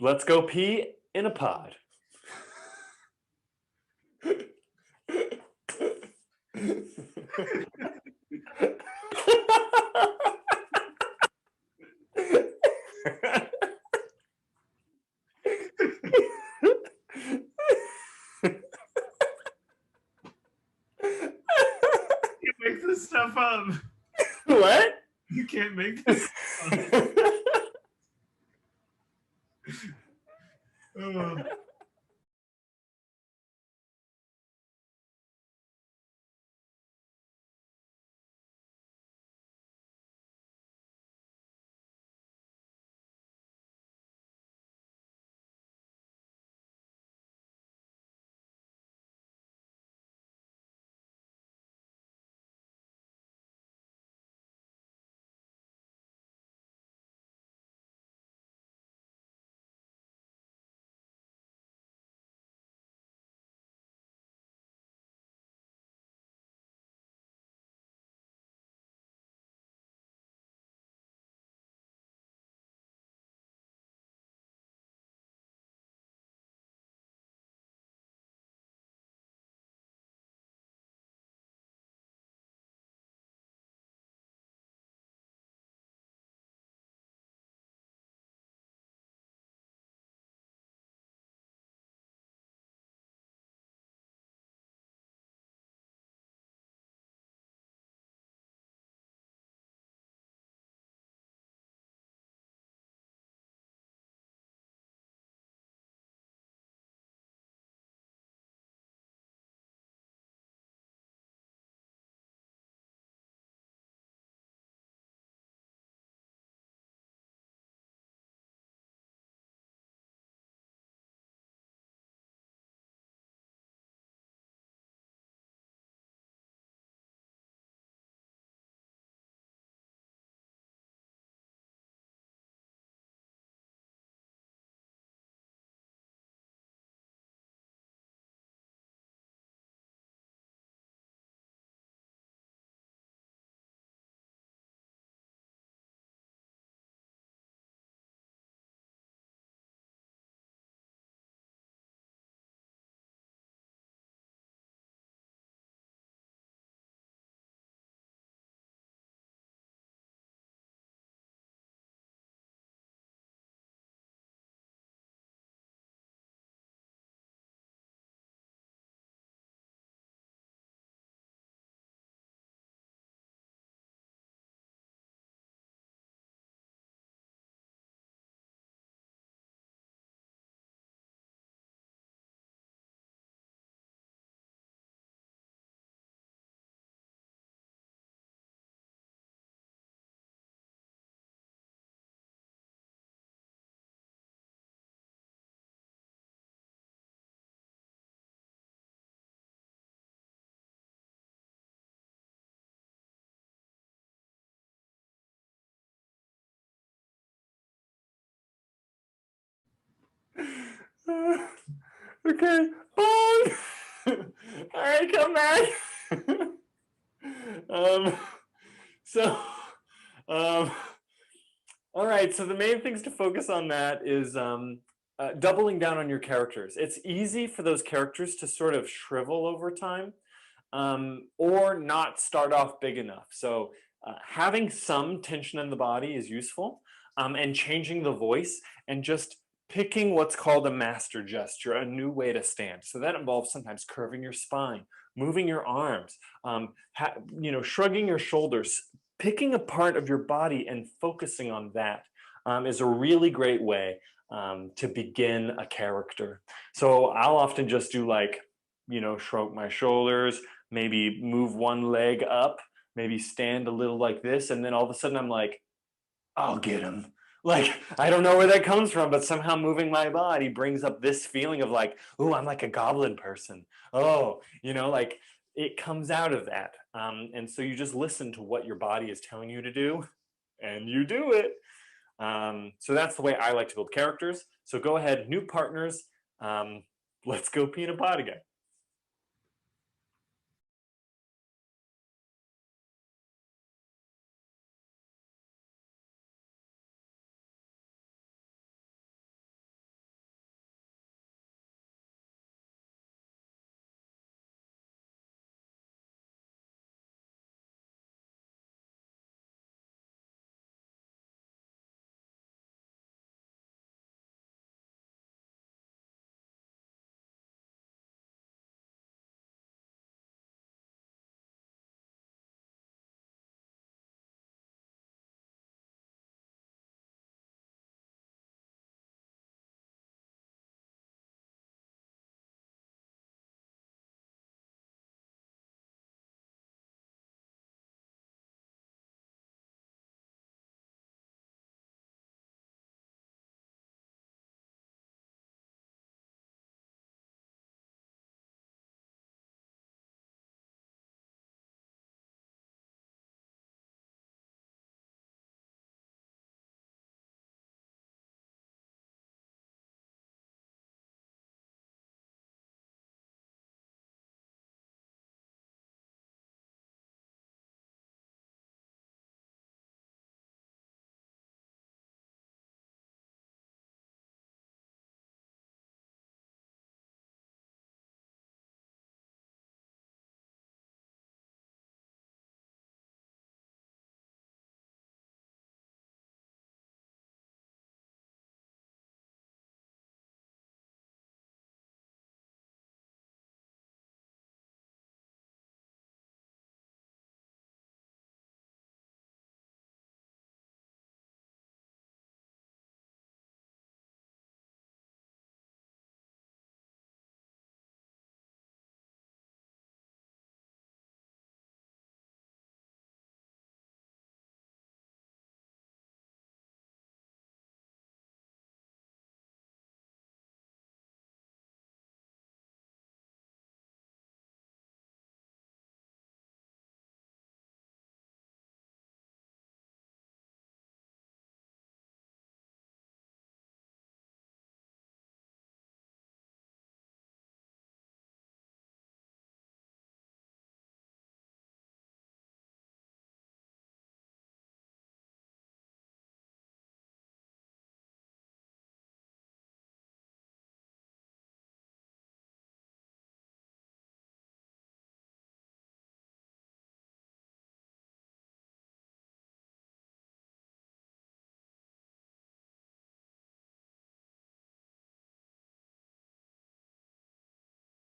let's go pee in a pod. You make this stuff up. What? You can't make this up. Oh. Okay. Bong. All right, come back. um, so, um, all right. So the main things to focus on that is doubling down on your characters. It's easy for those characters to sort of shrivel over time, or not start off big enough. So having some tension in the body is useful, and changing the voice and just picking what's called a master gesture, a new way to stand. So that involves sometimes curving your spine, moving your arms, shrugging your shoulders, picking a part of your body and focusing on that is a really great way to begin a character. So I'll often just do like, shrug my shoulders, maybe move one leg up, maybe stand a little like this, and then all of a sudden I'm like, I'll get him. Like, I don't know where that comes from, but somehow moving my body brings up this feeling of like, oh, I'm like a goblin person. Oh, like it comes out of that. And so you just listen to what your body is telling you to do, and you do it. So that's the way I like to build characters. So go ahead, new partners. Let's go pee in a pod again.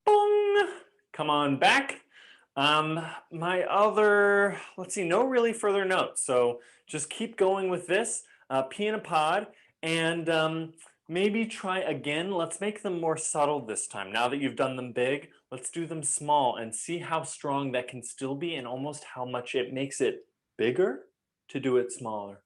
Bong! Come on back. My other, let's see, no really further notes. So just keep going with this, pee in a pod, and maybe try again. Let's make them more subtle this time. Now that you've done them big, let's do them small and see how strong that can still be and almost how much it makes it bigger to do it smaller.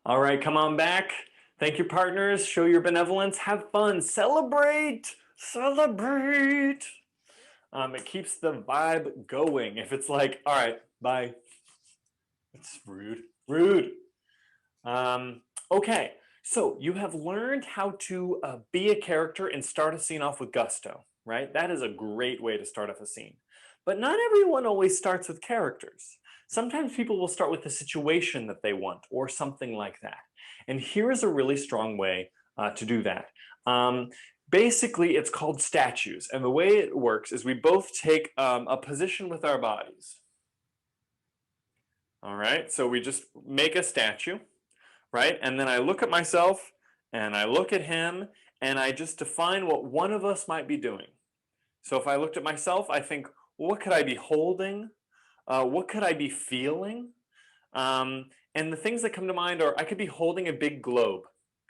All right, come on back. Thank your partners. Show your benevolence. Have fun. Celebrate. Celebrate. It keeps the vibe going. If it's like, all right, bye. It's rude. Rude. Um, okay, so you have learned how to be a character and start a scene off with gusto, right? That is a great way to start off a scene. But not everyone always starts with characters. Sometimes people will start with the situation that they want or something like that. And here is a really strong way to do that. Um, Basically, it's called statues. And the way it works is we both take a position with our bodies. All right, so we just make a statue, right? And then I look at myself and I look at him and I just define what one of us might be doing. So if I looked at myself, I think, what could I be holding? What could I be feeling? And the things that come to mind are I could be holding a big globe.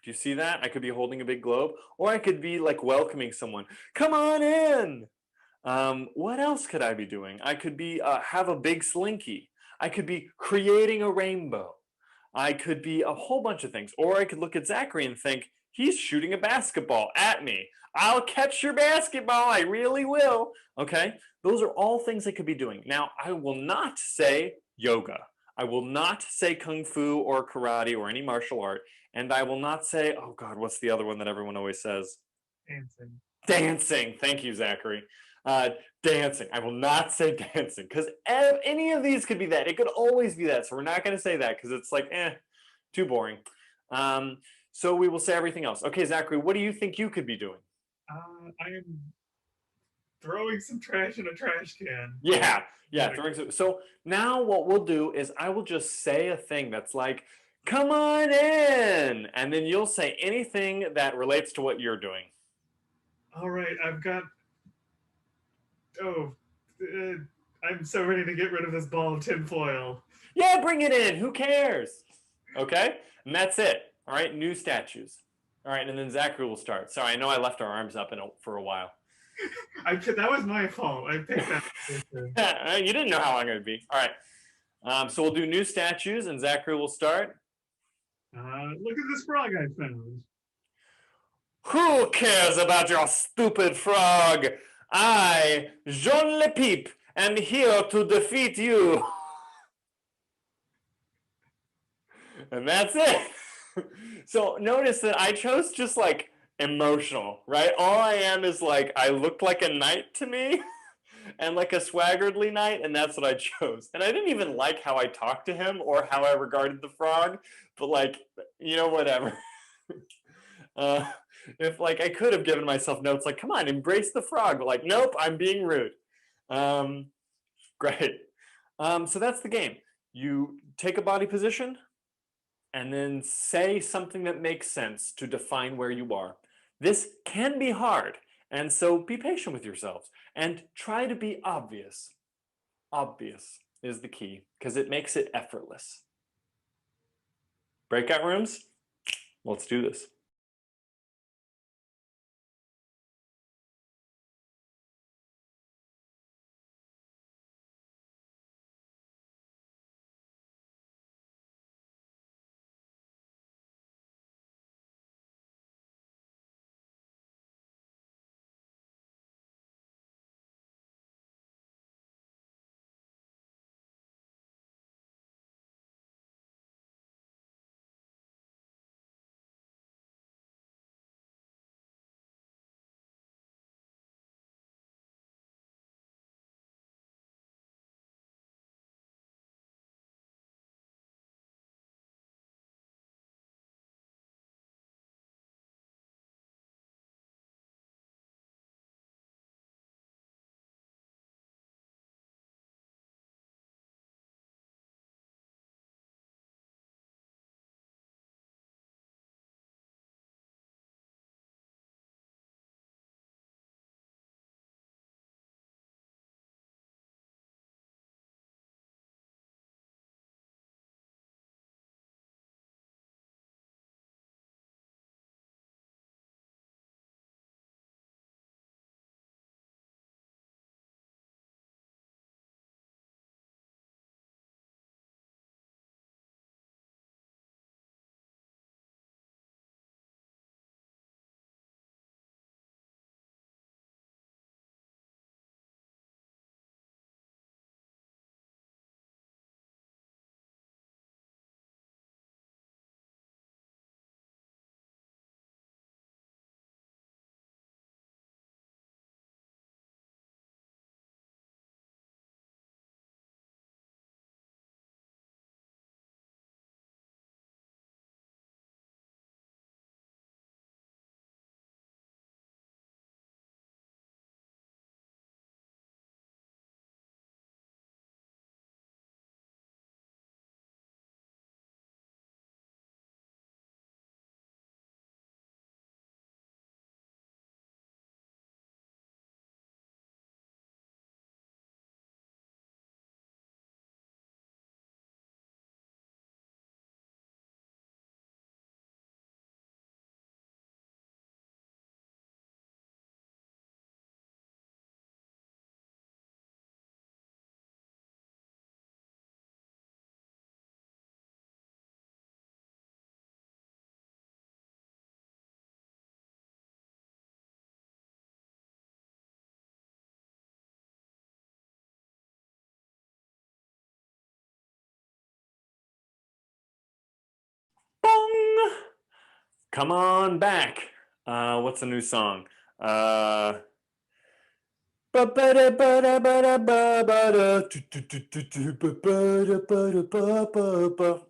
Do you see that? I could be holding a big globe, or I could be like welcoming someone. Come on in. What else could I be doing? I could be have a big slinky. I could be creating a rainbow. I could be a whole bunch of things. Or I could look at Zachary and think, he's shooting a basketball at me. I'll catch your basketball. I really will. Okay. Those are all things I could be doing. Now, I will not say yoga. I will not say kung fu or karate or any martial art. And I will not say, oh God, what's the other one that everyone always says? Dancing. Dancing. Thank you, Zachary. Uh, Dancing. I will not say dancing because any of these could be that. It could always be that. So we're not going to say that because it's like, too boring. Um, so we will say everything else. Okay, Zachary, what do you think you could be doing? I am throwing some trash in a trash can. Yeah, yeah. So now what we'll do is I will just say a thing that's like, come on in. And then you'll say anything that relates to what you're doing. All right, I've got. Oh, uh, I'm so ready to get rid of this ball of tinfoil. Yeah, bring it in. Who cares? Okay, and that's it. All right, new statues. All right, and then Zachary will start. Sorry, I know I left our arms up for a while. That was my fault. I picked that. You didn't know how long it would be. All right, so we'll do new statues, and Zachary will start. Look at this frog I found. Who cares about your stupid frog? I, Jean Le Peep, am here to defeat you. And that's it. So notice that I chose just like emotional, right? All I am is like, I looked like a knight to me and like a swaggeredly knight, and that's what I chose. And I didn't even like how I talked to him or how I regarded the frog, but like, whatever. uh, if like I could have given myself notes like, come on, embrace the frog, but like, nope, I'm being rude. Um, Great. So that's the game. You take a body position, and then say something that makes sense to define where you are. This can be hard, and so be patient with yourselves and try to be obvious. Obvious is the key because it makes it effortless. Breakout rooms? Let's do this. Come on back. What's the new song?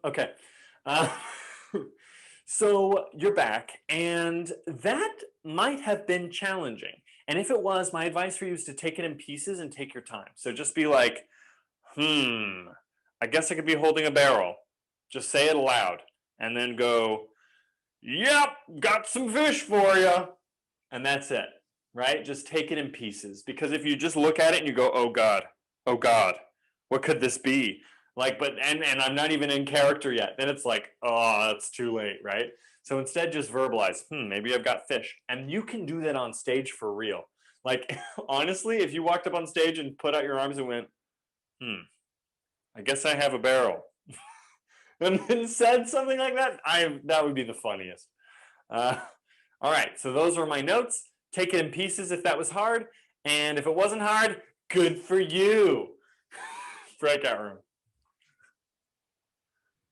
Okay. Uh, so you're back, and that might have been challenging. And if it was, my advice for you is to take it in pieces and take your time. So just be like, I guess I could be holding a barrel. Just say it aloud, and then go, yep, got some fish for you. And that's it, right? Just take it in pieces. Because if you just look at it and you go, oh God, what could this be? Like, but, and I'm not even in character yet. Then it's like, oh, it's too late, right? So instead, just verbalize, maybe I've got fish. And you can do that on stage for real. Like, honestly, if you walked up on stage and put out your arms and went, I guess I have a barrel, and then said something like that, that would be the funniest. All right, so those were my notes. Take it in pieces if that was hard, and if it wasn't hard, good for you. Breakout room.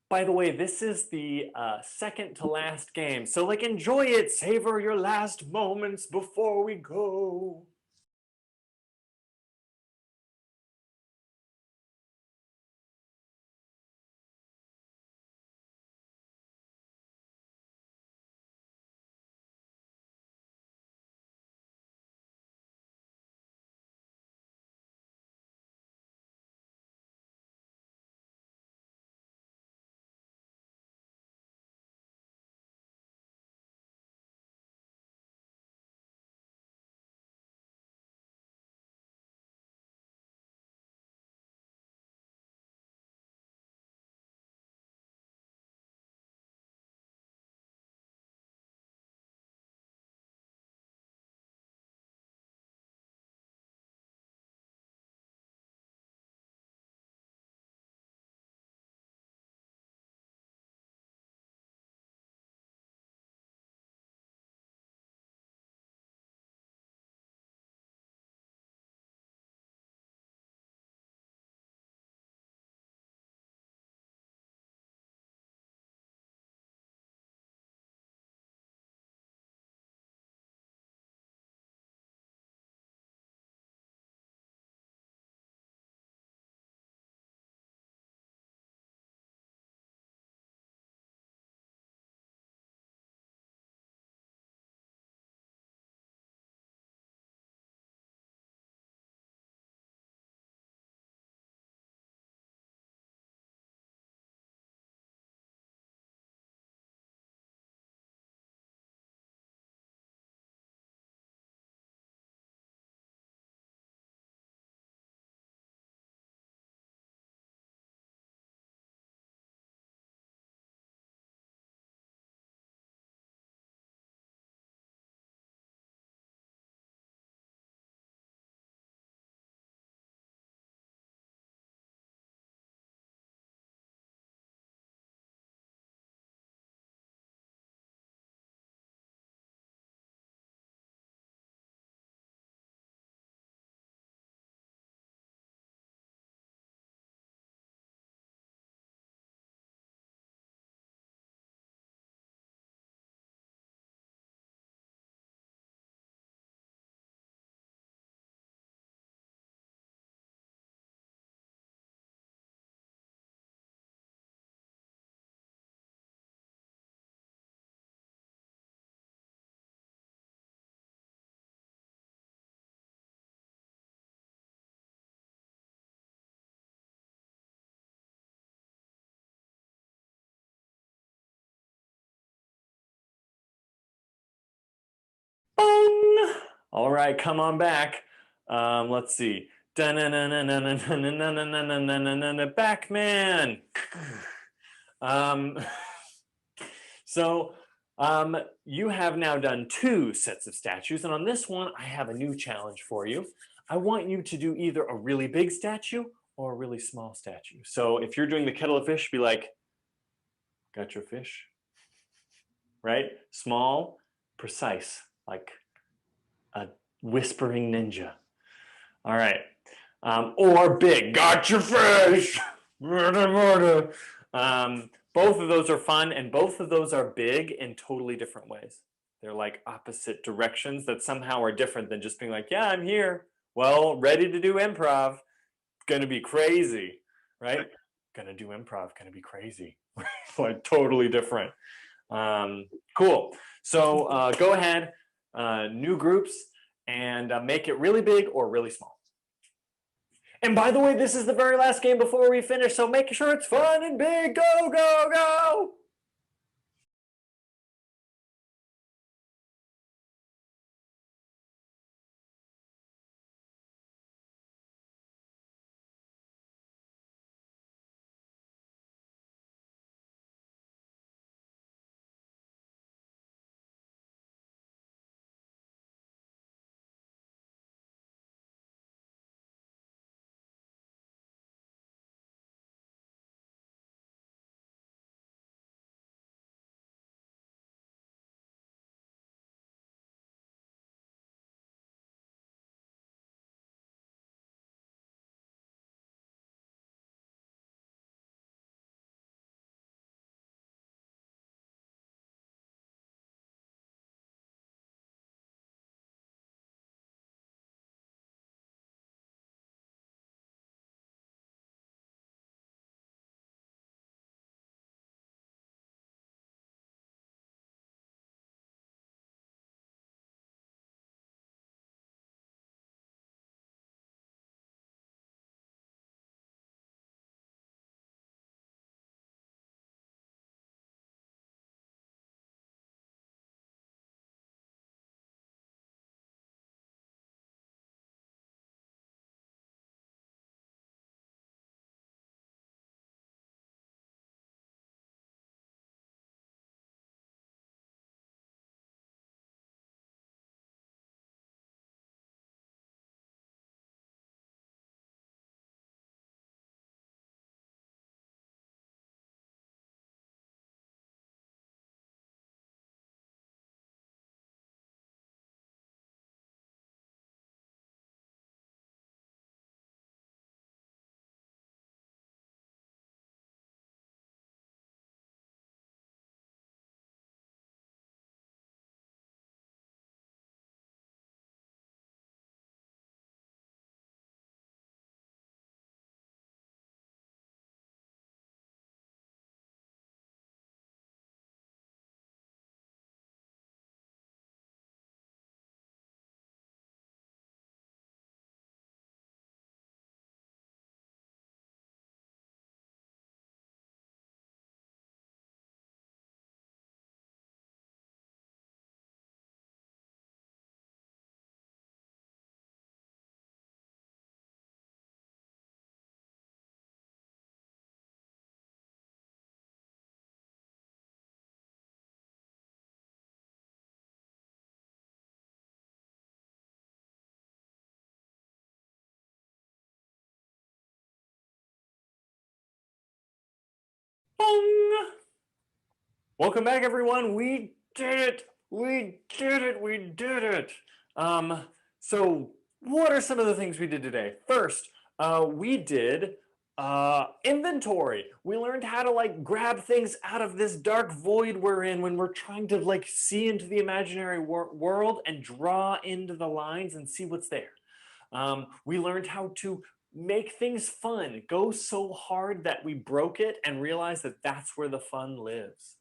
By the way, this is the second to last game, so like enjoy it, savor your last moments before we go. Bong! All right, come on back. Let's see. Backman. So you have now done 2 sets of statues, and on this one, I have a new challenge for you. I want you to do either a really big statue or a really small statue. So if you're doing the kettle of fish, be like, got your fish? Right? Small, precise, like a whispering ninja. All right. Or big, got your fish. Both of those are fun, and both of those are big in totally different ways. They're like opposite directions that somehow are different than just being like, yeah, I'm here. Well, ready to do improv. Gonna be crazy, right? Gonna do improv, gonna be crazy. Like totally different. Cool. So go ahead, new groups, and make it really big or really small. And by the way, this is the very last game before we finish, so make sure it's fun and big. Go, go, go! Bong! Welcome back, everyone. We did it. We did it. We did it. So what are some of the things we did today? First, we did inventory. We learned how to like grab things out of this dark void we're in when we're trying to like see into the imaginary world and draw into the lines and see what's there. We learned how to make things fun, go so hard that we broke it and realized that that's where the fun lives.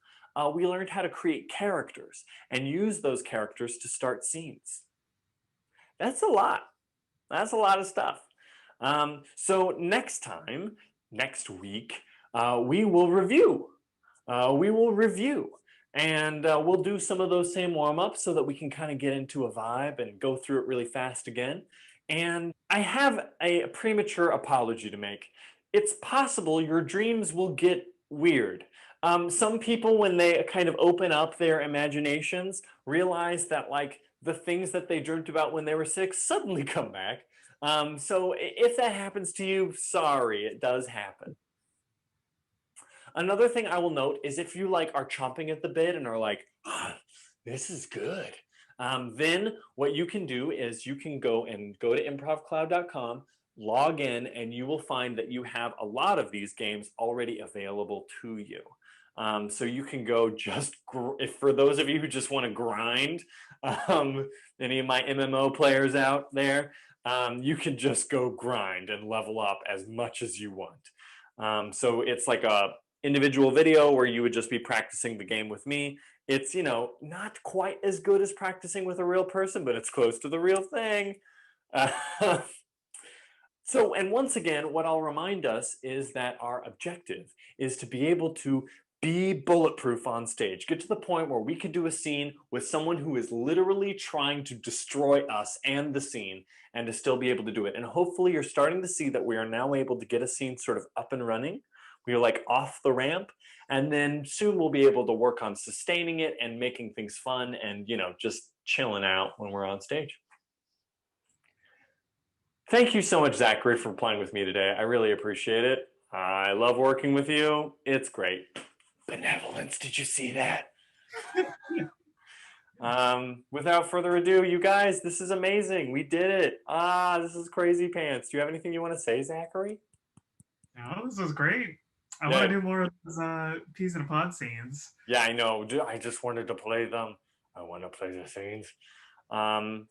We learned how to create characters and use those characters to start scenes. That's a lot. That's a lot of stuff. So next time, next week, we will review. We will review. And we'll do some of those same warm-ups so that we can kind of get into a vibe and go through it really fast again. And I have a premature apology to make. It's possible your dreams will get weird. Some people, when they kind of open up their imaginations, realize that like the things that they dreamt about when they were 6 suddenly come back. So if that happens to you, sorry, it does happen. Another thing I will note is if you like are chomping at the bit and are like, oh, this is good, then what you can do is you can go to improvcloud.com, log in, and you will find that you have a lot of these games already available to you. So you can go just if for those of you who just want to grind, um, any of my MMO players out there, you can just go grind and level up as much as you want. So it's like a individual video where you would just be practicing the game with me. It's, not quite as good as practicing with a real person, but it's close to the real thing. Uh, and once again, what I'll remind us is that our objective is to be able to be bulletproof on stage, get to the point where we can do a scene with someone who is literally trying to destroy us and the scene, and to still be able to do it. And hopefully, you're starting to see that we are now able to get a scene sort of up and running. We are like off the ramp, and then soon we'll be able to work on sustaining it and making things fun and, just chilling out when we're on stage. Thank you so much, Zachary, for playing with me today. I really appreciate it. I love working with you. It's great. Benevolence, did you see that? Without further ado, you guys, this is amazing. We did it. This is crazy pants. Do you have anything you want to say, Zachary? No, this was great. I want Yeah, to do more of those peas in a pod scenes. yeah, I know. I just wanted to play them. I want to play the scenes. Um,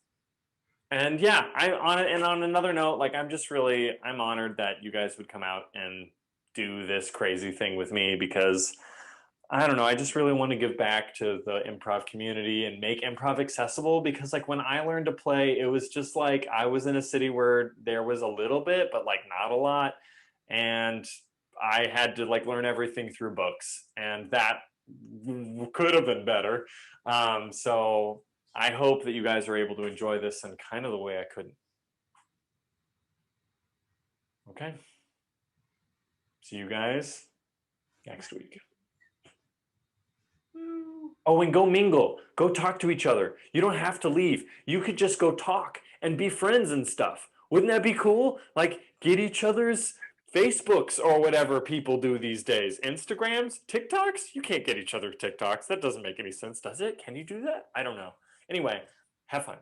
and yeah, on another note, like I'm honored that you guys would come out and do this crazy thing with me, because I don't know, I just really want to give back to the improv community and make improv accessible, because like when I learned to play, it was just like I was in a city where there was a little bit, but like not a lot. And I had to like learn everything through books, and that could have been better. So I hope that you guys are able to enjoy this in kind of the way I couldn't. Okay. See you guys next week. Oh, and go mingle. Go talk to each other. You don't have to leave. You could just go talk and be friends and stuff. Wouldn't that be cool? Like, get each other's Facebooks or whatever people do these days. Instagrams, TikToks? You can't get each other TikToks. That doesn't make any sense, does it? Can you do that? I don't know. Anyway, have fun.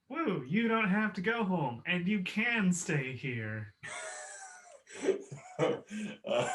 Woo, you don't have to go home, and you can stay here. uh,